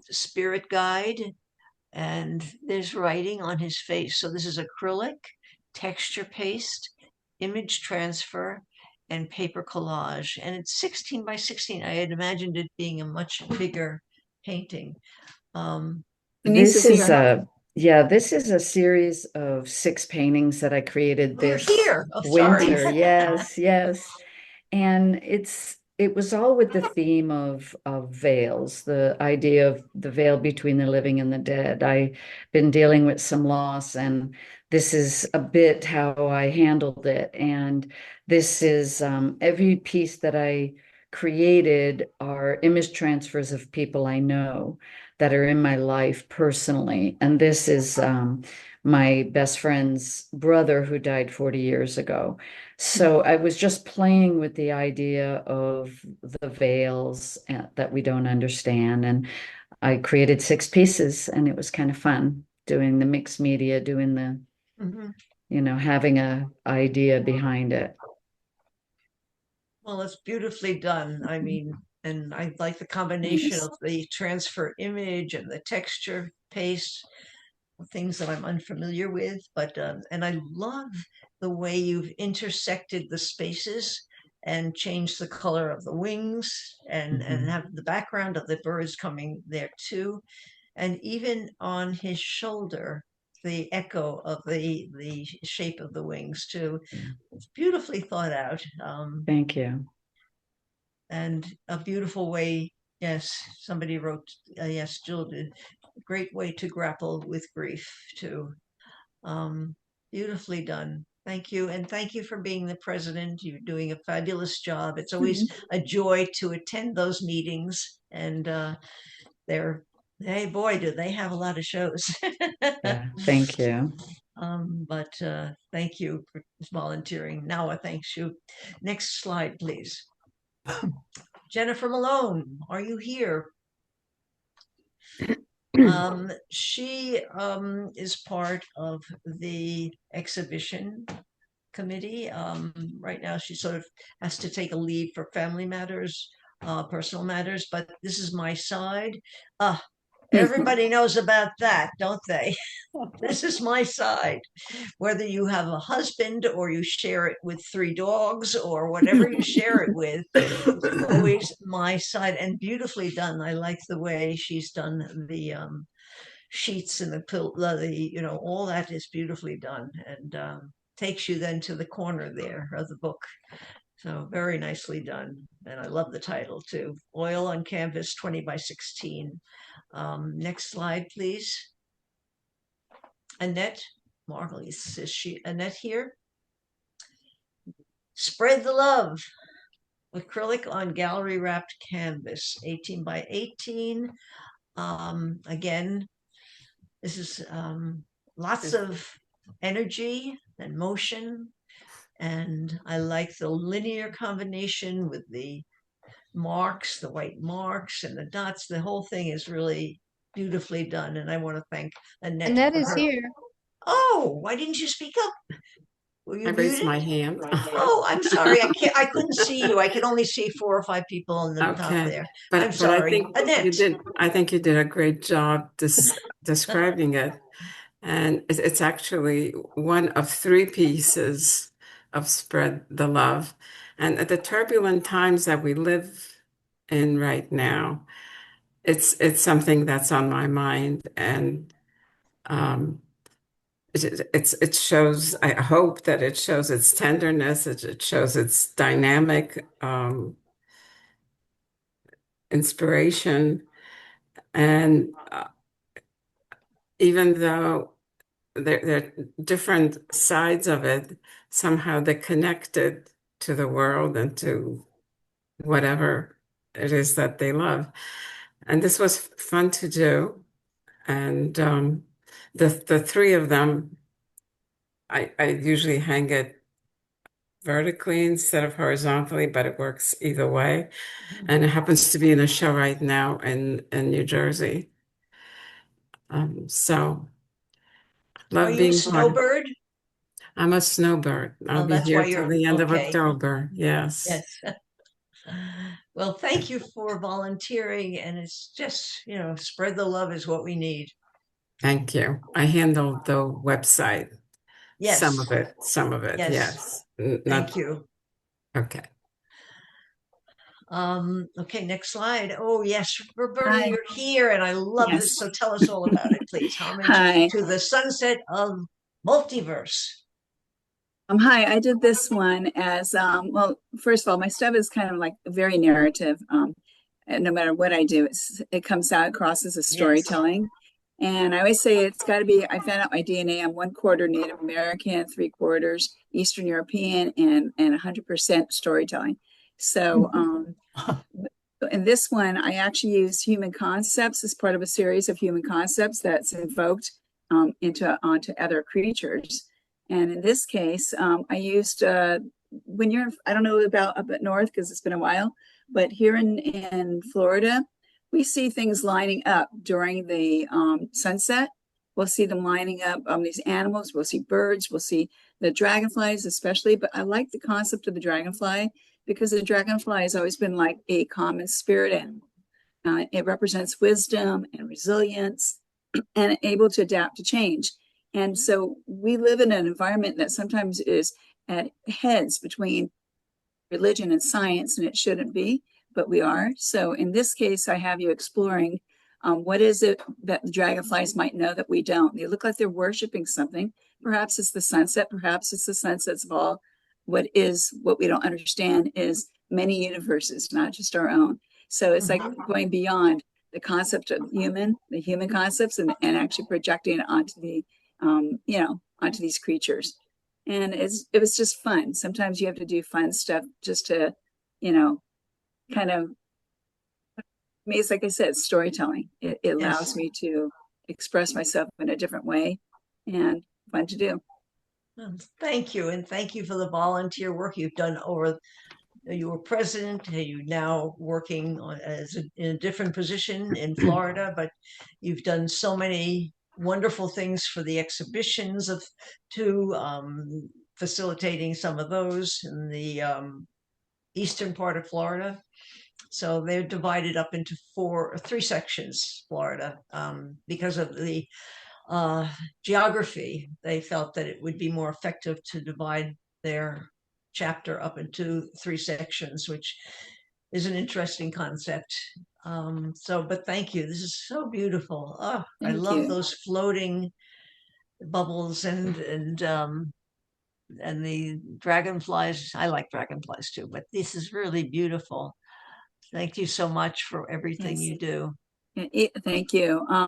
spirit guide, and there's writing on his face. So this is acrylic, texture paste, image transfer, and paper collage. And it's 16 by 16. I had imagined it being a much bigger painting. This is this is a series of 6 paintings that I created this winter. Yes, yes. And it was all with the theme of veils, the idea of the veil between the living and the dead. I've been dealing with some loss, and this is a bit how I handled it. And this is every piece that I created are image transfers of people I know that are in my life personally. And this is my best friend's brother who died 40 years ago. So I was just playing with the idea of the veils that we don't understand. And I created 6 pieces, and it was kind of fun doing the mixed media, doing the, you know, having a idea behind it. Well, it's beautifully done. I mean, and I like the combination of the transfer image and the texture paste, things that I'm unfamiliar with. But and I love the way you've intersected the spaces and changed the color of the wings and have the background of the birds coming there too. And even on his shoulder, the echo of the shape of the wings too. It's beautifully thought out. Thank you. And a beautiful way. Yes, somebody wrote, yes, Jill did. Great way to grapple with grief too. Beautifully done. Thank you. And thank you for being the president. You're doing a fabulous job. It's always a joy to attend those meetings. And hey, boy, do they have a lot of shows. Yeah, thank you. But thank you for volunteering. Now, thanks you. Next slide, please. Jennifer Malone, are you here? She is part of the exhibition committee. Right now, she sort of has to take a leave for family matters, personal matters, but this is my side. Everybody knows about that, don't they? This is my side. Whether you have a husband or you share it with 3 dogs or whatever you share it with, it's always my side, and beautifully done. I like the way she's done the sheets and you know, all that is beautifully done, and takes you then to the corner there of the book. So very nicely done. And I love the title too. Oil on Canvas 20 by 16. Next slide, please. Annette Margulies, is she Annette here? Spread the Love. Acrylic on gallery wrapped canvas, 18 by 18. Again, this is lots of energy and motion. And I like the linear combination with the marks, the white marks and the dots. The whole thing is really beautifully done. And I want to thank Annette. Annette is here. Oh, why didn't you speak up? Were you I raised muted? my hand. Oh, I'm sorry. I couldn't see you. I could only see 4 or 5 people on the top there. I'm sorry. Annette. I think you did a great job describing it. And it's actually one of 3 pieces of Spread the Love. And at the turbulent times that we live in right now, it's something that's on my mind, and it shows. I hope that it shows its tenderness. It shows its dynamic inspiration, and even though there are different sides of it, somehow they're connected to the world and to whatever it is that they love. And this was fun to do. And the three of them, I usually hang it vertically instead of horizontally, but it works either way. And it happens to be in a show right now in New Jersey. So Are love you a being part. snowbird? I'm a snowbird. I'll Oh, be that's here why till you're the end of okay. October. Yes. Yes. Well, thank you for volunteering, and it's just, spread the love is what we need. Thank you. I handle the website. Yes. Some of it. Yes. Yes. Thank you. Okay. Okay, next slide. Oh, yes, Roberta, Hi. you're here, and I love Yes. this. So tell us all about it, please. Homage Hi. to the sunset of multiverse. Hi, I did this one as well, first of all, my stuff is kind of like very narrative. And no matter what I do, it comes out across as a storytelling. And I always say it's got to be, I found out my DNA, I'm 1/4 Native American, 3/4 Eastern European, and 100% storytelling. So in this one, I actually use human concepts as part of a series of human concepts that's invoked onto other creatures. And in this case, I used, when you're, I don't know about up at north because it's been a while, but here in Florida, we see things lining up during the sunset. We'll see them lining up, these animals, we'll see birds, we'll see the dragonflies especially, but I like the concept of the dragonfly because the dragonfly has always been like a common spirit animal. It represents wisdom and resilience and able to adapt to change. And so we live in an environment that sometimes is at heads between religion and science, and it shouldn't be, but we are. So in this case, I have you exploring what is it that the dragonflies might know that we don't. They look like they're worshiping something. Perhaps it's the sunset. Perhaps it's the sunsets of all. What we don't understand is many universes, not just our own. So it's like going beyond the concept of the human concepts, and actually projecting it onto the onto these creatures. And it was just fun. Sometimes you have to do fun stuff just to, kind of, it's like I said, storytelling. It allows me to express myself in a different way, and fun to do. Thank you. And thank you for the volunteer work you've done you were president, you now working in a different position in Florida, but you've done so many wonderful things for the exhibitions facilitating some of those in the eastern part of Florida. So they're divided up into three sections, Florida, because of the geography. They felt that it would be more effective to divide their chapter up into three sections, which is an interesting concept. But thank you. This is so beautiful. Oh, I love those floating bubbles and the dragonflies. I like dragonflies too, but this is really beautiful. Thank you so much for everything you do. Thank you. I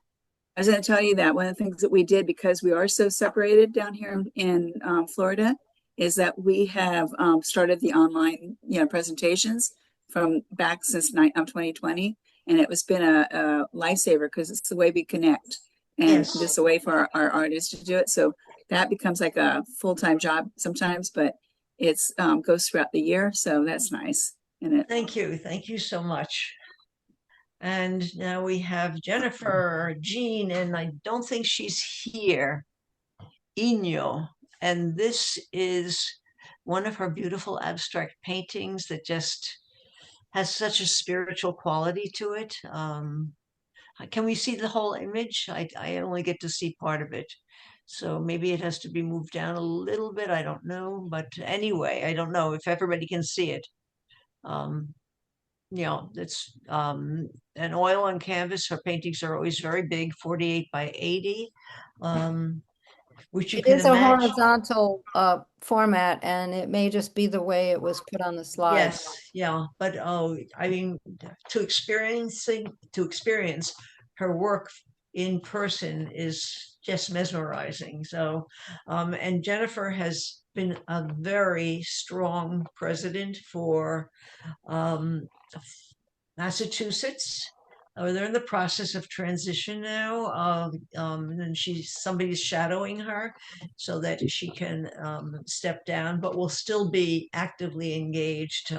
was going to tell you that one of the things that we did, because we are so separated down here in Florida, is that we have started the online presentations from back since 2020, and it has been a lifesaver because it's the way we connect, and just a way for our artists to do it. So that becomes like a full-time job sometimes, but it's goes throughout the year, so that's nice. Thank you so much. And now we have Jennifer Jean, and I don't think she's here. Inyo. And this is one of her beautiful abstract paintings that just has such a spiritual quality to it. Can we see the whole image? I only get to see part of it. So maybe it has to be moved down a little bit. I don't know. But anyway, I don't know if everybody can see it. you know, it's an oil on canvas. Her paintings are always very big, 48 by 80. Which you It can is a imagine. horizontal format, and it may just be the way it was put on the slide. Yes, yeah, but oh, I mean, to experience her work in person is just mesmerizing. So, and Jennifer has been a very strong president for Massachusetts. They're in the process of transition now, and somebody's shadowing her so that she can step down, but will still be actively engaged.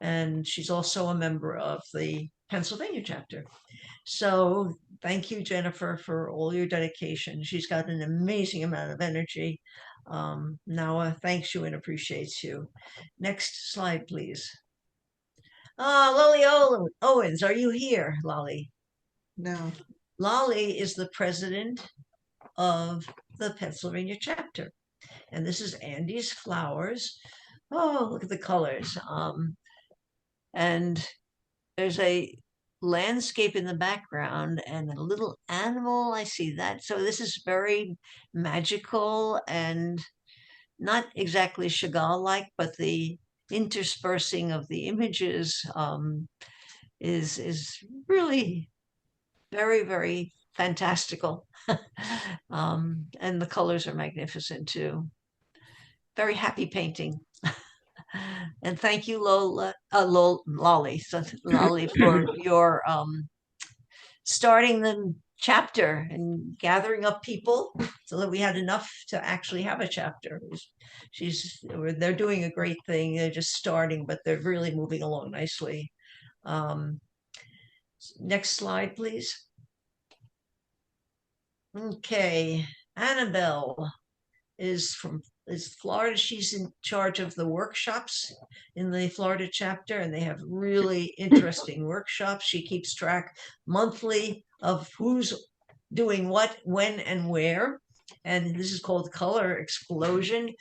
And she's also a member of the Pennsylvania chapter. So thank you, Jennifer, for all your dedication. She's got an amazing amount of energy. Noah thanks you and appreciates you. Next slide, please. Lolly Owens, are you here, Lolly? No. Lolly is the president of the Pennsylvania chapter. And this is Andy's flowers. Oh, look at the colors. And there's a landscape in the background and a little animal. I see that. So this is very magical and not exactly Chagall-like, but the interspersing of the images is really very, very fantastical. And the colors are magnificent too. Very happy painting. And thank you, Lolly, for your starting the chapter and gathering up people so that we had enough to actually have a chapter. They're doing a great thing. They're just starting, but they're really moving along nicely. Next slide, please. Okay, Annabelle is Florida. She's in charge of the workshops in the Florida chapter, and they have really interesting workshops. She keeps track monthly of who's doing what, when, and where. And this is called Color Explosion,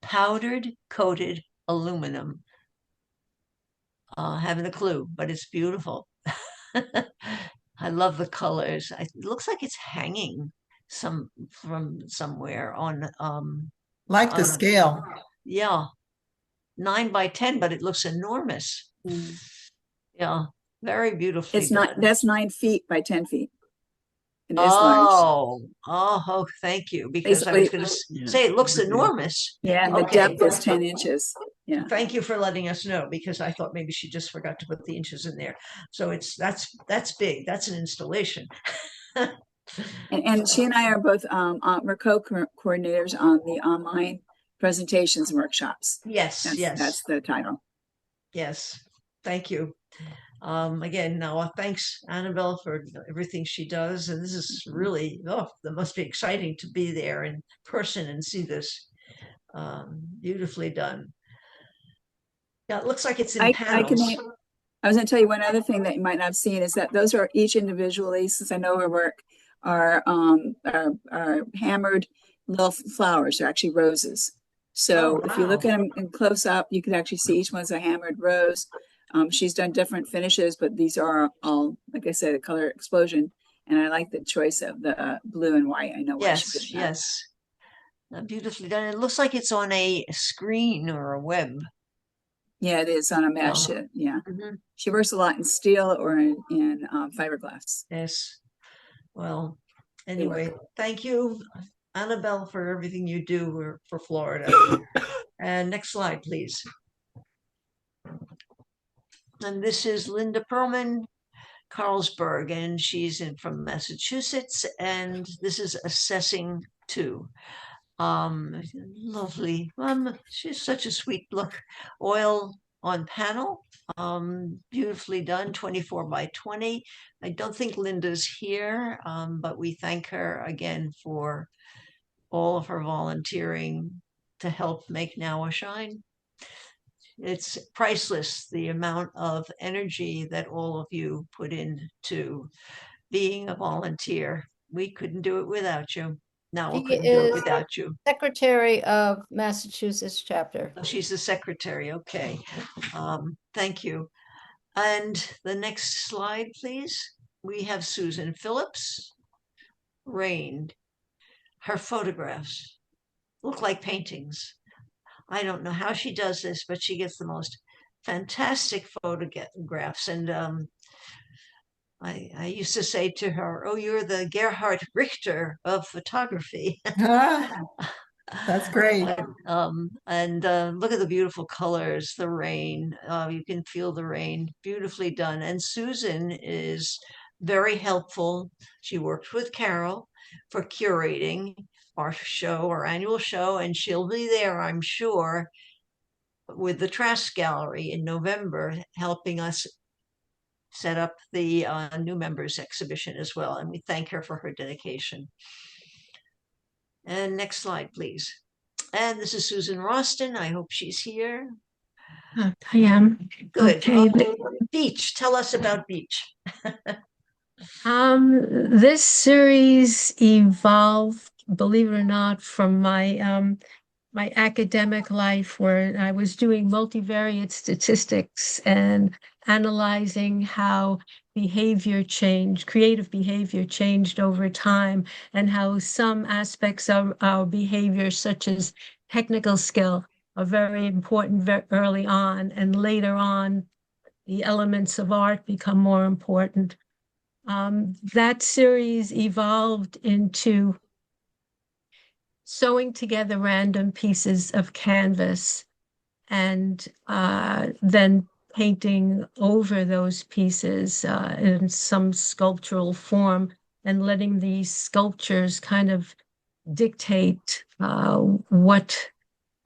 powdered coated aluminum. Haven't a clue, but it's beautiful. I love the colors. It looks like it's hanging from somewhere on like the scale. Yeah, 9 by 10, but it looks enormous. Yeah, very beautifully It's not, done. that's 9 feet by 10 feet. It is large. Oh, thank you. Because I was going to say it looks enormous. Yeah, and the depth is 10 inches. Yeah. Thank you for letting us know, because I thought maybe she just forgot to put the inches in there. So that's big. That's an installation. And she and I are both we're co-coordinators on the online presentations and workshops. Yes, yes. That's the title. Yes, thank you. Again, Noah, thanks, Annabelle, for everything she does. And this is really, that must be exciting to be there in person and see this beautifully done. Yeah, it looks like it's in panels. I was going to tell you one other thing that you might not have seen is that those are each individually, since I know her work, are hammered little flowers. They're actually roses. So if you look at them in close up, you can actually see each one's a hammered rose. She's done different finishes, but these are all, like I said, a color explosion. And I like the choice of the blue and white. I know why she did that. Yes. Beautifully done. It looks like it's on a screen or a web. Yeah, it is on a mesh. Yeah. She works a lot in steel or in fiberglass. Yes. Well, anyway, thank you, Annabelle, for everything you do for Florida. And next slide, please. And this is Linda Perlman, Carlsberg, and she's from Massachusetts, and this is Assessing 2. Lovely. She's such a sweet look. Oil on panel, beautifully done, 24 by 20. I don't think Linda's here, but we thank her again for all of her volunteering to help make Noah shine. It's priceless, the amount of energy that all of you put into being a volunteer. We couldn't do it without you. Noah couldn't do it without you. Secretary of Massachusetts chapter. She's the secretary. Okay. Thank you. And the next slide, please. We have Susan Phillips. Rain. Her photographs look like paintings. I don't know how she does this, but she gets the most fantastic photographs. And I used to say to her, "Oh, you're the Gerhard Richter of photography." That's great. And look at the beautiful colors, the rain. You can feel the rain, beautifully done. And Susan is very helpful. She worked with Carol for curating our show, our annual show, and she'll be there, I'm sure, with the Trask Gallery in November, helping us set up the new members exhibition as well. And we thank her for her dedication. And next slide, please. And this is Susan Roston. I hope she's here. I am. Good. Okay. Beach. Tell us about Beach. This series evolved, believe it or not, from my my academic life, where I was doing multivariate statistics and analyzing how behavior changed, creative behavior changed over time, and how some aspects of our behavior, such as technical skill, are very important very early on, and later on, the elements of art become more important. That series evolved into sewing together random pieces of canvas and then painting over those pieces in some sculptural form, and letting these sculptures kind of dictate what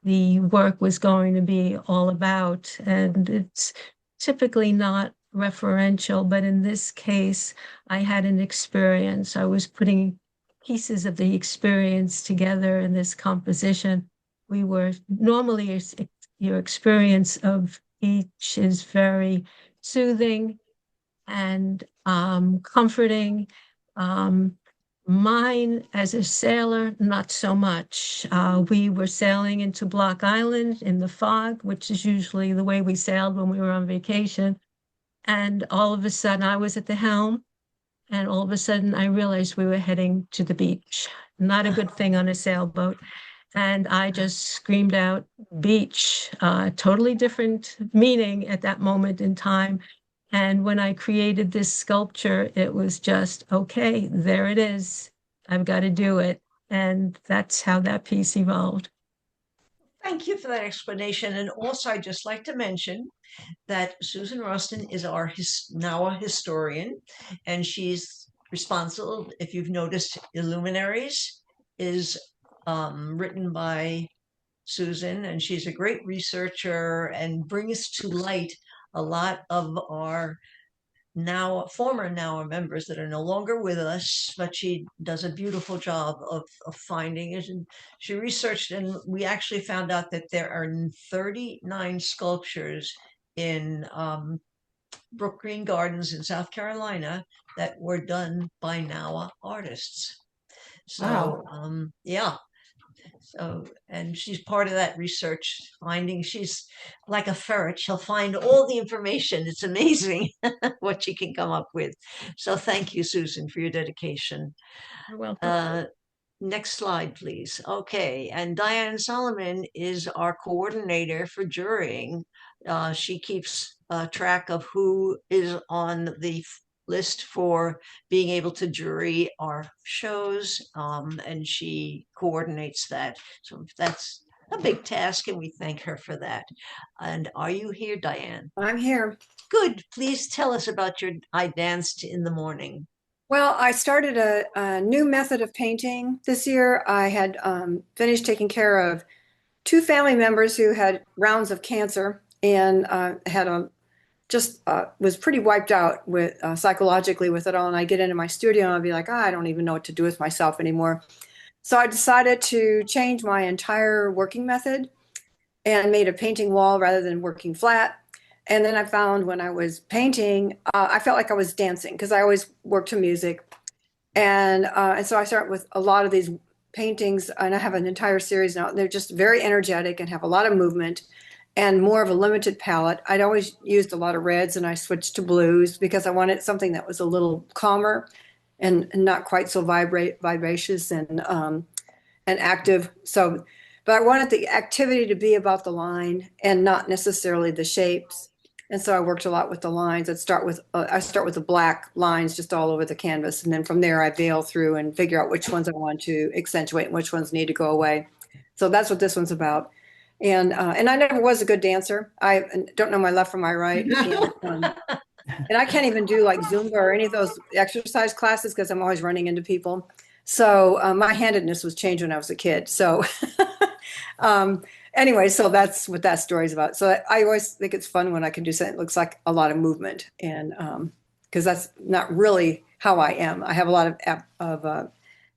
the work was going to be all about. And it's typically not referential, but in this case, I had an experience. I was putting pieces of the experience together in this composition. We were normally, your experience of each is very soothing and comforting. Mine as a sailor, not so much. We were sailing into Block Island in the fog, which is usually the way we sailed when we were on vacation. And all of a sudden I was at the helm, and all of a sudden I realized we were heading to the beach. Not a good thing on a sailboat. And I just screamed out, "Beach," totally different meaning at that moment in time. And when I created this sculpture, it was just, okay, there it is. I've got to do it. And that's how that piece evolved. Thank you for that explanation. And also, I'd just like to mention that Susan Roston is our now a historian, and she's responsible. If you've noticed, Illuminaries is written by Susan, and she's a great researcher and brings to light a lot of our former NOWA members that are no longer with us, but she does a beautiful job of finding it. And she researched, and we actually found out that there are 39 sculptures in Brook Green Gardens in South Carolina that were done by NOWA artists. So, Wow. Yeah. So, and she's part of that research finding. She's like a ferret. She'll find all the information. It's amazing what she can come up with. So thank you, Susan, for your dedication. You're welcome. Next slide, please. Okay, and Diane Solomon is our coordinator for jurying. She keeps track of who is on the list for being able to jury our shows, and she coordinates that. So that's a big task, and we thank her for that. And are you here, Diane? I'm here. Good. Please tell us about your I Danced in the Morning. Well, I started a new method of painting this year. I had finished taking care of 2 family members who had rounds of cancer, and had was pretty wiped out with psychologically with it all. And I get into my studio and I'd be like, I don't even know what to do with myself anymore. So I decided to change my entire working method and made a painting wall rather than working flat. And then I found when I was painting, I felt like I was dancing because I always work to music. And so I start with a lot of these paintings, and I have an entire series now. They're just very energetic and have a lot of movement. and more of a limited palette. I'd always used a lot of reds, and I switched to blues because I wanted something that was a little calmer and not quite so vivacious and active. So, but I wanted the activity to be about the line and not necessarily the shapes. And so I worked a lot with the lines. I start with the black lines just all over the canvas, and then from there I veil through and figure out which ones I want to accentuate and which ones need to go away. So that's what this one's about. And I never was a good dancer. I don't know my left from my right. And I can't even do like Zumba or any of those exercise classes because I'm always running into people. So my handedness was changed when I was a kid. So anyway, so that's what that story's about. So I always think it's fun when I can do something that looks like a lot of movement, and because that's not really how I am. I have a lot of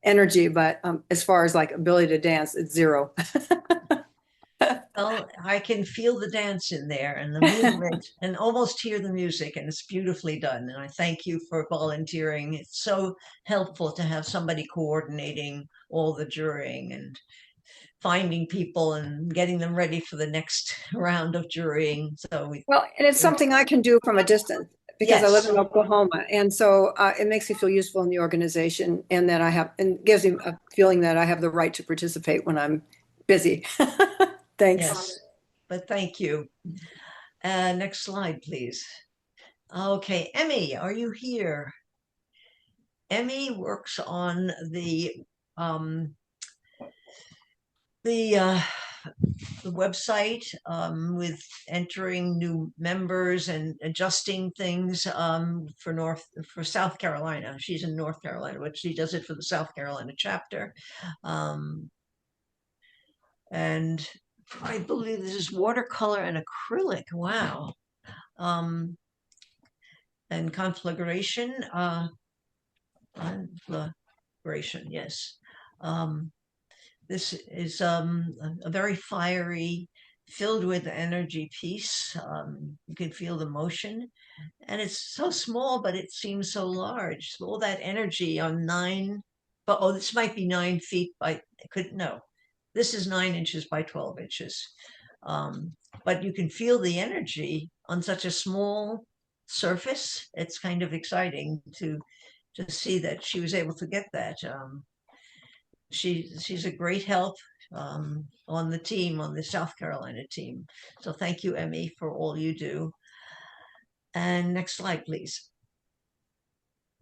energy, but as far as like ability to dance, it's zero. Well, I can feel the dance in there and the movement and almost hear the music, and it's beautifully done. And I thank you for volunteering. It's so helpful to have somebody coordinating all the jurying and finding people and getting them ready for the next round of jurying. So well, and it's something I can do from a distance because I live in Oklahoma, and so it makes me feel useful in the organization, and that and gives me a feeling that I have the right to participate when I'm busy. Thanks. Yes, but thank you. Next slide, please. Okay, Emmy, are you here? Emmy works on the website with entering new members and adjusting things for South Carolina. She's in North Carolina, but she does it for the South Carolina chapter. And I believe this is watercolor and acrylic. Wow. And conflagration, yes. This is a very fiery, filled with energy piece. You can feel the motion, and it's so small, but it seems so large. So all that energy on this might be 9 feet this is 9 inches by 12 inches. But you can feel the energy on such a small surface. It's kind of exciting to see that she was able to get that. She's a great help on the team, on the South Carolina team. So thank you, Emmy, for all you do. And next slide, please.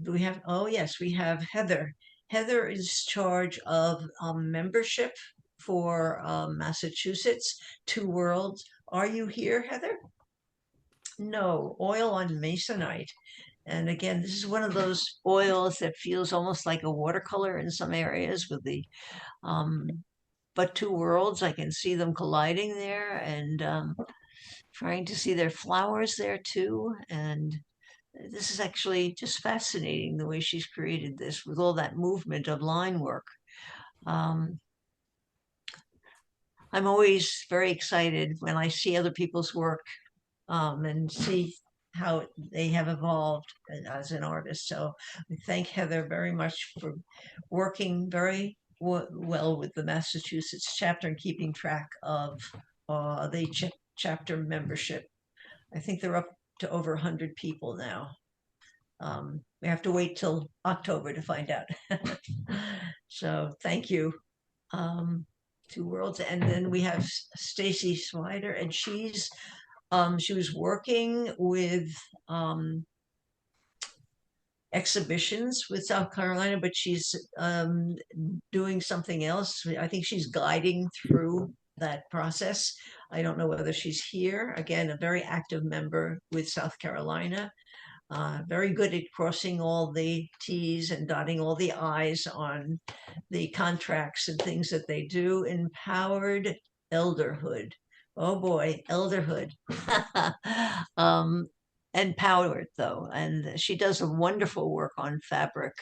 Do we have, oh yes, we have Heather. Heather is in charge of membership for Massachusetts, Two Worlds. Are you here, Heather? No, oil on masonite. And again, this is one of those oils that feels almost like a watercolor in some areas with the, but Two Worlds, I can see them colliding there, and trying to see their flowers there too. And this is actually just fascinating the way she's created this with all that movement of line work. I'm always very excited when I see other people's work and see how they have evolved as an artist. So we thank Heather very much for working very well with the Massachusetts chapter and keeping track of the chapter membership. I think they're up to over 100 people now. We have to wait till October to find out. So thank you. Two Worlds. And then we have Stacy Swider, and she was working with exhibitions with South Carolina, but she's doing something else. I think she's guiding through that process. I don't know whether she's here. Again, a very active member with South Carolina. Very good at crossing all the T's and dotting all the I's on the contracts and things that they do. Empowered elderhood. Oh boy, elderhood. Empowered though. And she does a wonderful work on fabric,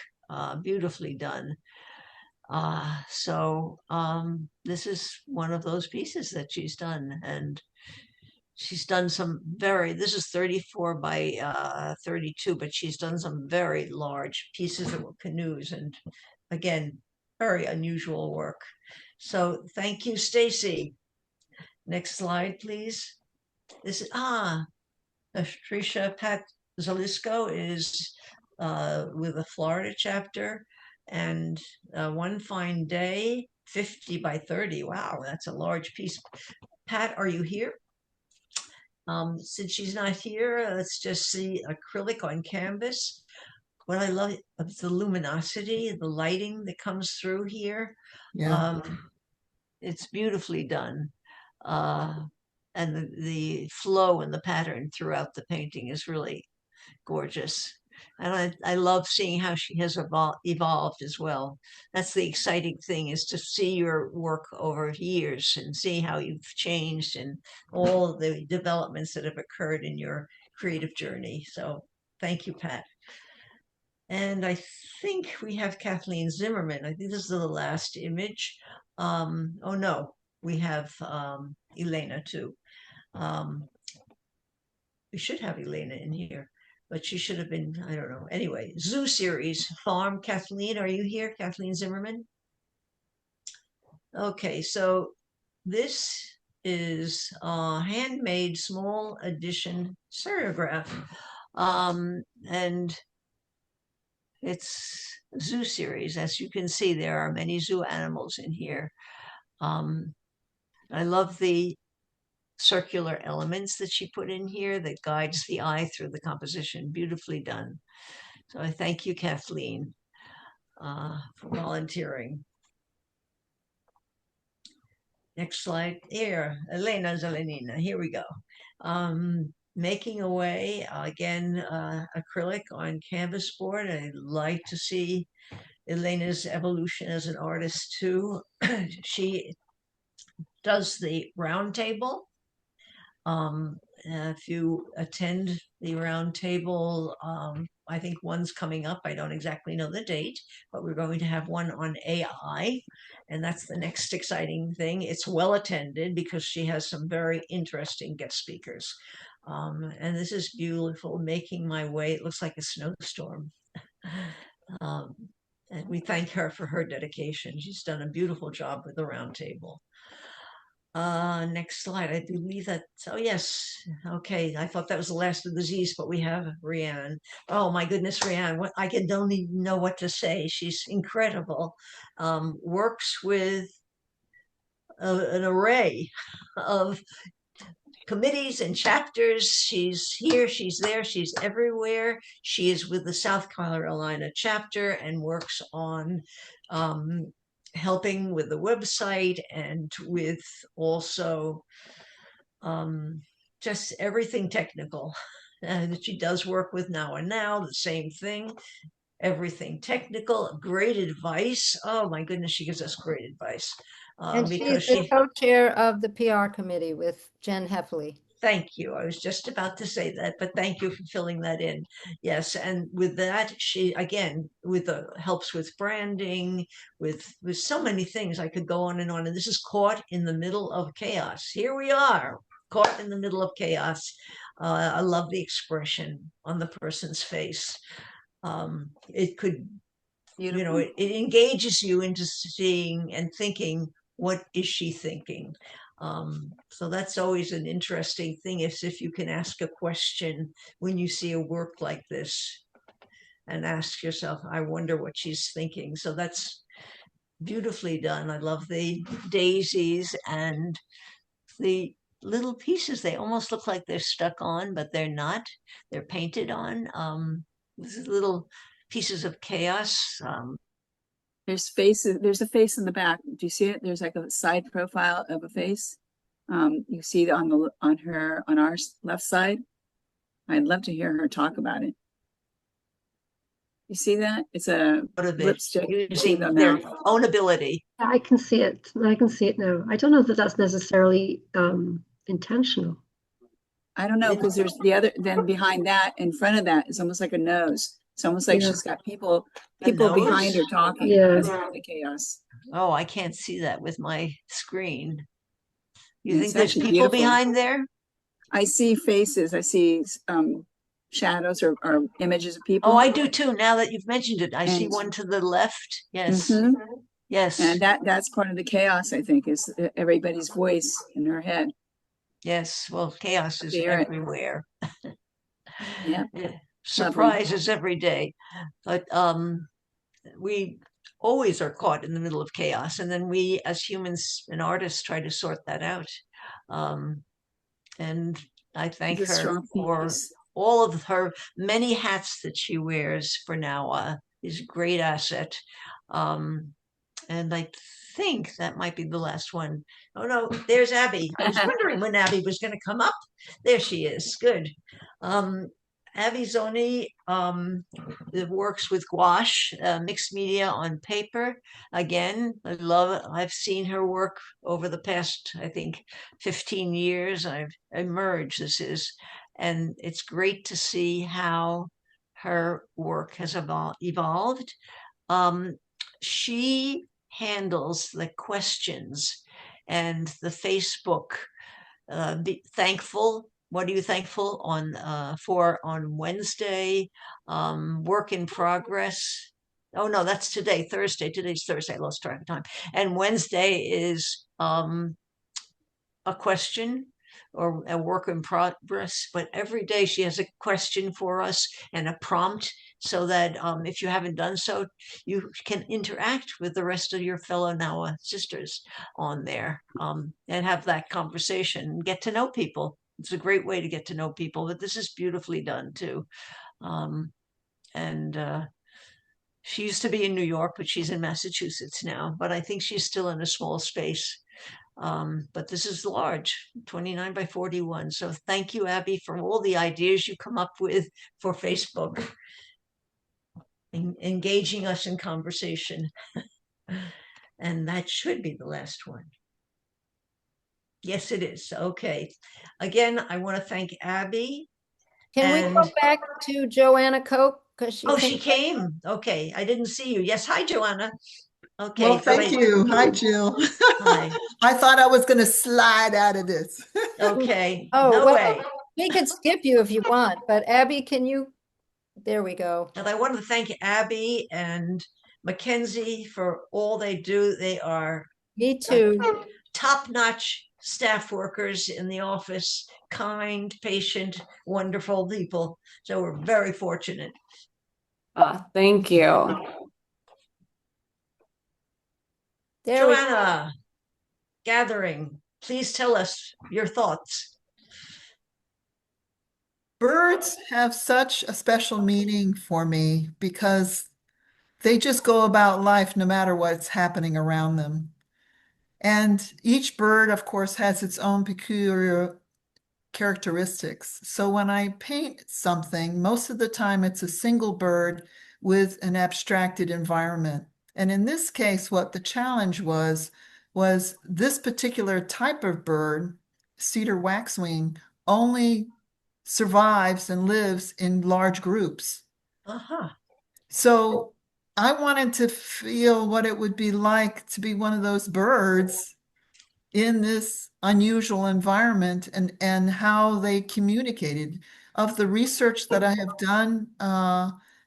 beautifully done. So this is one of those pieces that she's done. And she's done some this is 34 by 32, but she's done some very large pieces that were canoes, and again, very unusual work. So thank you, Stacy. Next slide, please. This is Trisha Pat Zalisco is with a Florida chapter, and One Fine Day, 50 by 30. Wow, that's a large piece. Pat, are you here? Since she's not here, let's just see acrylic on canvas. What I love is the luminosity, the lighting that comes through here. Yeah. It's beautifully done. And the flow and the pattern throughout the painting is really gorgeous. And I love seeing how she has evolved as well. That's the exciting thing, is to see your work over years and see how you've changed and all the developments that have occurred in your creative journey. So thank you, Pat. And I think we have Kathleen Zimmerman. I think this is the last image. Oh no, we have Elena too. We should have Elena in here, but she should have been, I don't know. Anyway, Zoo Series Farm. Kathleen, are you here? Kathleen Zimmerman? Okay, so this is a handmade small edition serigraph. And it's Zoo Series. As you can see, there are many zoo animals in here. I love the circular elements that she put in here that guides the eye through the composition. Beautifully done. So I thank you, Kathleen, for volunteering. Next slide. Here, Elena Zelenina. Here we go. Making away, again, acrylic on canvas board. I like to see Elena's evolution as an artist too. She does the round table. If you attend the round table, I think one's coming up. I don't exactly know the date, but we're going to have one on AI, and that's the next exciting thing. It's well attended because she has some very interesting guest speakers. And this is beautiful, making my way. It looks like a snowstorm. And we thank her for her dedication. She's done a beautiful job with the round table. Next slide. I believe that. Oh, yes. Okay. I thought that was the last of the Z's, but we have Rianne. Oh, my goodness, Rianne. What I don't even know what to say. She's incredible. Works with an array of committees and chapters. She's here, she's there, she's everywhere. She is with the South Carolina chapter and works on helping with the website and with also just everything technical. And she does work with Now and Now, the same thing. Everything technical, great advice. Oh my goodness, she gives us great advice. And she's the co-chair of the PR committee with Jen Heffley. Thank you. I was just about to say that, but thank you for filling that in. Yes, and with that, she again with the helps with branding, with so many things. I could go on. And this is Caught in the Middle of Chaos. Here we are, caught in the middle of chaos. I love the expression on the person's face. It could, you know, it engages you into seeing and thinking, what is she thinking? So that's always an interesting thing, is if you can ask a question when you see a work like this and ask yourself, I wonder what she's thinking. So that's beautifully done. I love the daisies and the little pieces. They almost look like they're stuck on, but they're not. They're painted on. These little pieces of chaos. There's faces. There's a face in the back. Do you see it? There's like a side profile of a face. You see it on our left side. I'd love to hear her talk about it. You see that? It's a lipstick. Using their own ability. Yeah, I can see it. I can see it now. I don't know that that's necessarily intentional. I don't know, because there's then behind that, in front of that, is almost like a nose. It's almost like she's got people behind her talking. Yeah. The chaos. Oh, I can't see that with my screen. You think It's there's actually people beautiful. behind there? I see faces. I see shadows or images of people. Oh, I do too. Now that you've mentioned it, I see one to the left. Yes. Mhm. Yes. And that's part of the chaos, I think, is everybody's voice in her head. Yes, well, chaos is Spirit. everywhere. Yeah. Surprises every day. But we always are caught in the middle of chaos. And then we as humans and artists try to sort that out. And I thank It's a her strong for piece. all of her many hats that she wears for NAWA. Is a great asset. And I think that might be the last one. Oh no, there's Abby. I was wondering when Abby was going to come up. There she is. Good. Abby Zoni works with gouache, mixed media on paper. Again, I love it. I've seen her work over the past, I think, 15 years. I've emerged, this is, and it's great to see how her work has evolved. She handles the questions and the Facebook. Be thankful. What are you thankful for on Wednesday? Work in progress. Oh no, that's today, Thursday. Today's Thursday. I lost track of time. And Wednesday is a question or a work in progress. But every day she has a question for us and a prompt, so that if you haven't done so, you can interact with the rest of your fellow NAWA sisters on there, and have that conversation and get to know people. It's a great way to get to know people, but this is beautifully done too. And she used to be in New York, but she's in Massachusetts now, but I think she's still in a small space. But this is large, 29 by 41. So thank you, Abby, for all the ideas you come up with for Facebook, engaging us in conversation. And that should be the last one. Yes, it is. Okay. Again, I want to thank Abby. Can we go back to Joanna Cope? She came. Okay. I didn't see you. Yes. Hi, Joanna. Okay. Well, thank you. Hi, Jill. Hi. I thought I was going to slide out of this. Okay. Oh, no well, way. We could skip you if you want, but Abby, can you? There we go. And I want to thank Abby and Mackenzie for all they do. They are Me too. Top-notch staff workers in the office, kind, patient, wonderful people. So we're very fortunate. Thank you. Joanna, gathering, please tell us your thoughts. Birds have such a special meaning for me because they just go about life no matter what's happening around them. And each bird, of course, has its own peculiar characteristics. So when I paint something, most of the time it's a single bird with an abstracted environment. And in this case, what the challenge was this particular type of bird, cedar waxwing, only survives and lives in large groups. So I wanted to feel what it would be like to be one of those birds in this unusual environment, and how they communicated. Of the research that I have done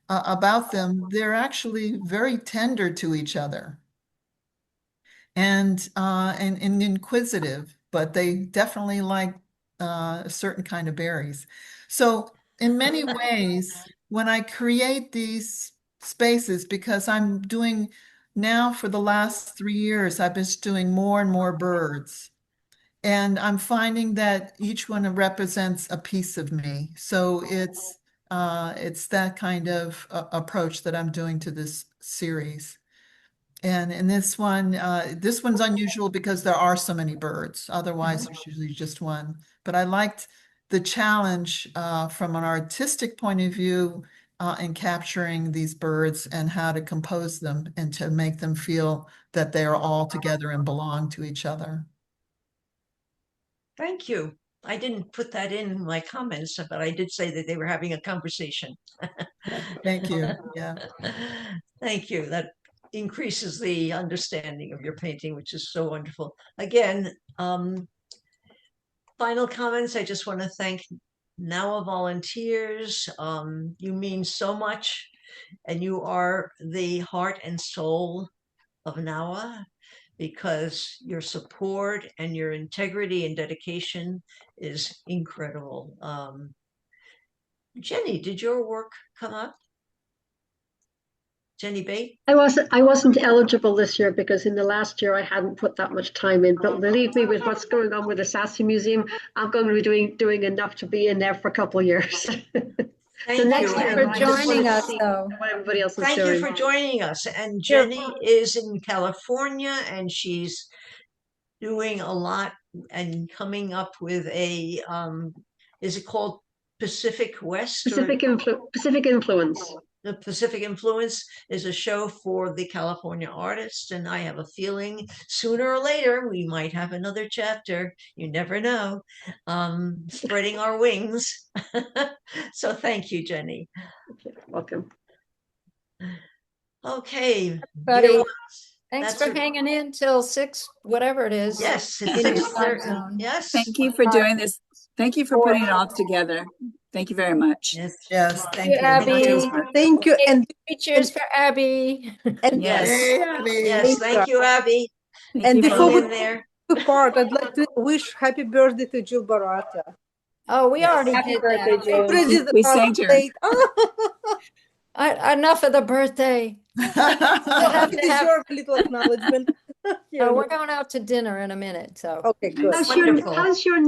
about them, they're actually very tender to each other and inquisitive, but they definitely like a certain kind of berries. So in many ways, when I create these spaces, because I'm doing now for the last 3 years, I've been doing more and more birds. And I'm finding that each one represents a piece of me. So it's that kind of approach that I'm doing to this series. And in this one's unusual because there are so many birds. Otherwise, there's usually just one. But I liked the challenge from an artistic point of view in capturing these birds and how to compose them and to make them feel that they are all together and belong to each other. Thank you. I didn't put that in my comments, but I did say that they were having a conversation. Thank you. Yeah. Thank you. That increases the understanding of your painting, which is so wonderful. Again, final comments. I just want to thank NAWA volunteers. You mean so much, and you are the heart and soul of NAWA. because your support and your integrity and dedication is incredible. Jenny, did your work come up? Jenny Bate? I wasn't eligible this year because in the last year I hadn't put that much time in. But believe me, with what's going on with the Sassy Museum, I'm going to be doing enough to be in there for a couple of years. Thank you for joining us, though. What everybody else is Thank doing. you for joining us. And Jenny is in California, and she's doing a lot and coming up with a is it called Pacific West? Pacific Influence. The Pacific Influence is a show for the California artists, and I have a feeling sooner or later we might have another chapter. You never know. Spreading our wings. So thank you, Jenny. Welcome. Okay. Buddy, dear thanks that's for a- hanging in till 6, whatever it is. Yes, it's in your 6:30. time zone. Yes. Thank you for doing this. Thank you for putting it all together. Thank you very much. Yes. Yes, thank you. Abby. Thank you. And Cheers for Abby. and Yes. Hey, Abby. Yes, thank you, Abby. Thank And you before Hang we in there. depart, I'd like to wish happy birthday to Jill Barata. Oh, we already Happy did birthday, that. Jill. Already We sang to her. late. Enough of the birthday. You have to have- deserve a little acknowledgement. We're going out to dinner in a minute, so. Okay, good. How's Wonderful. your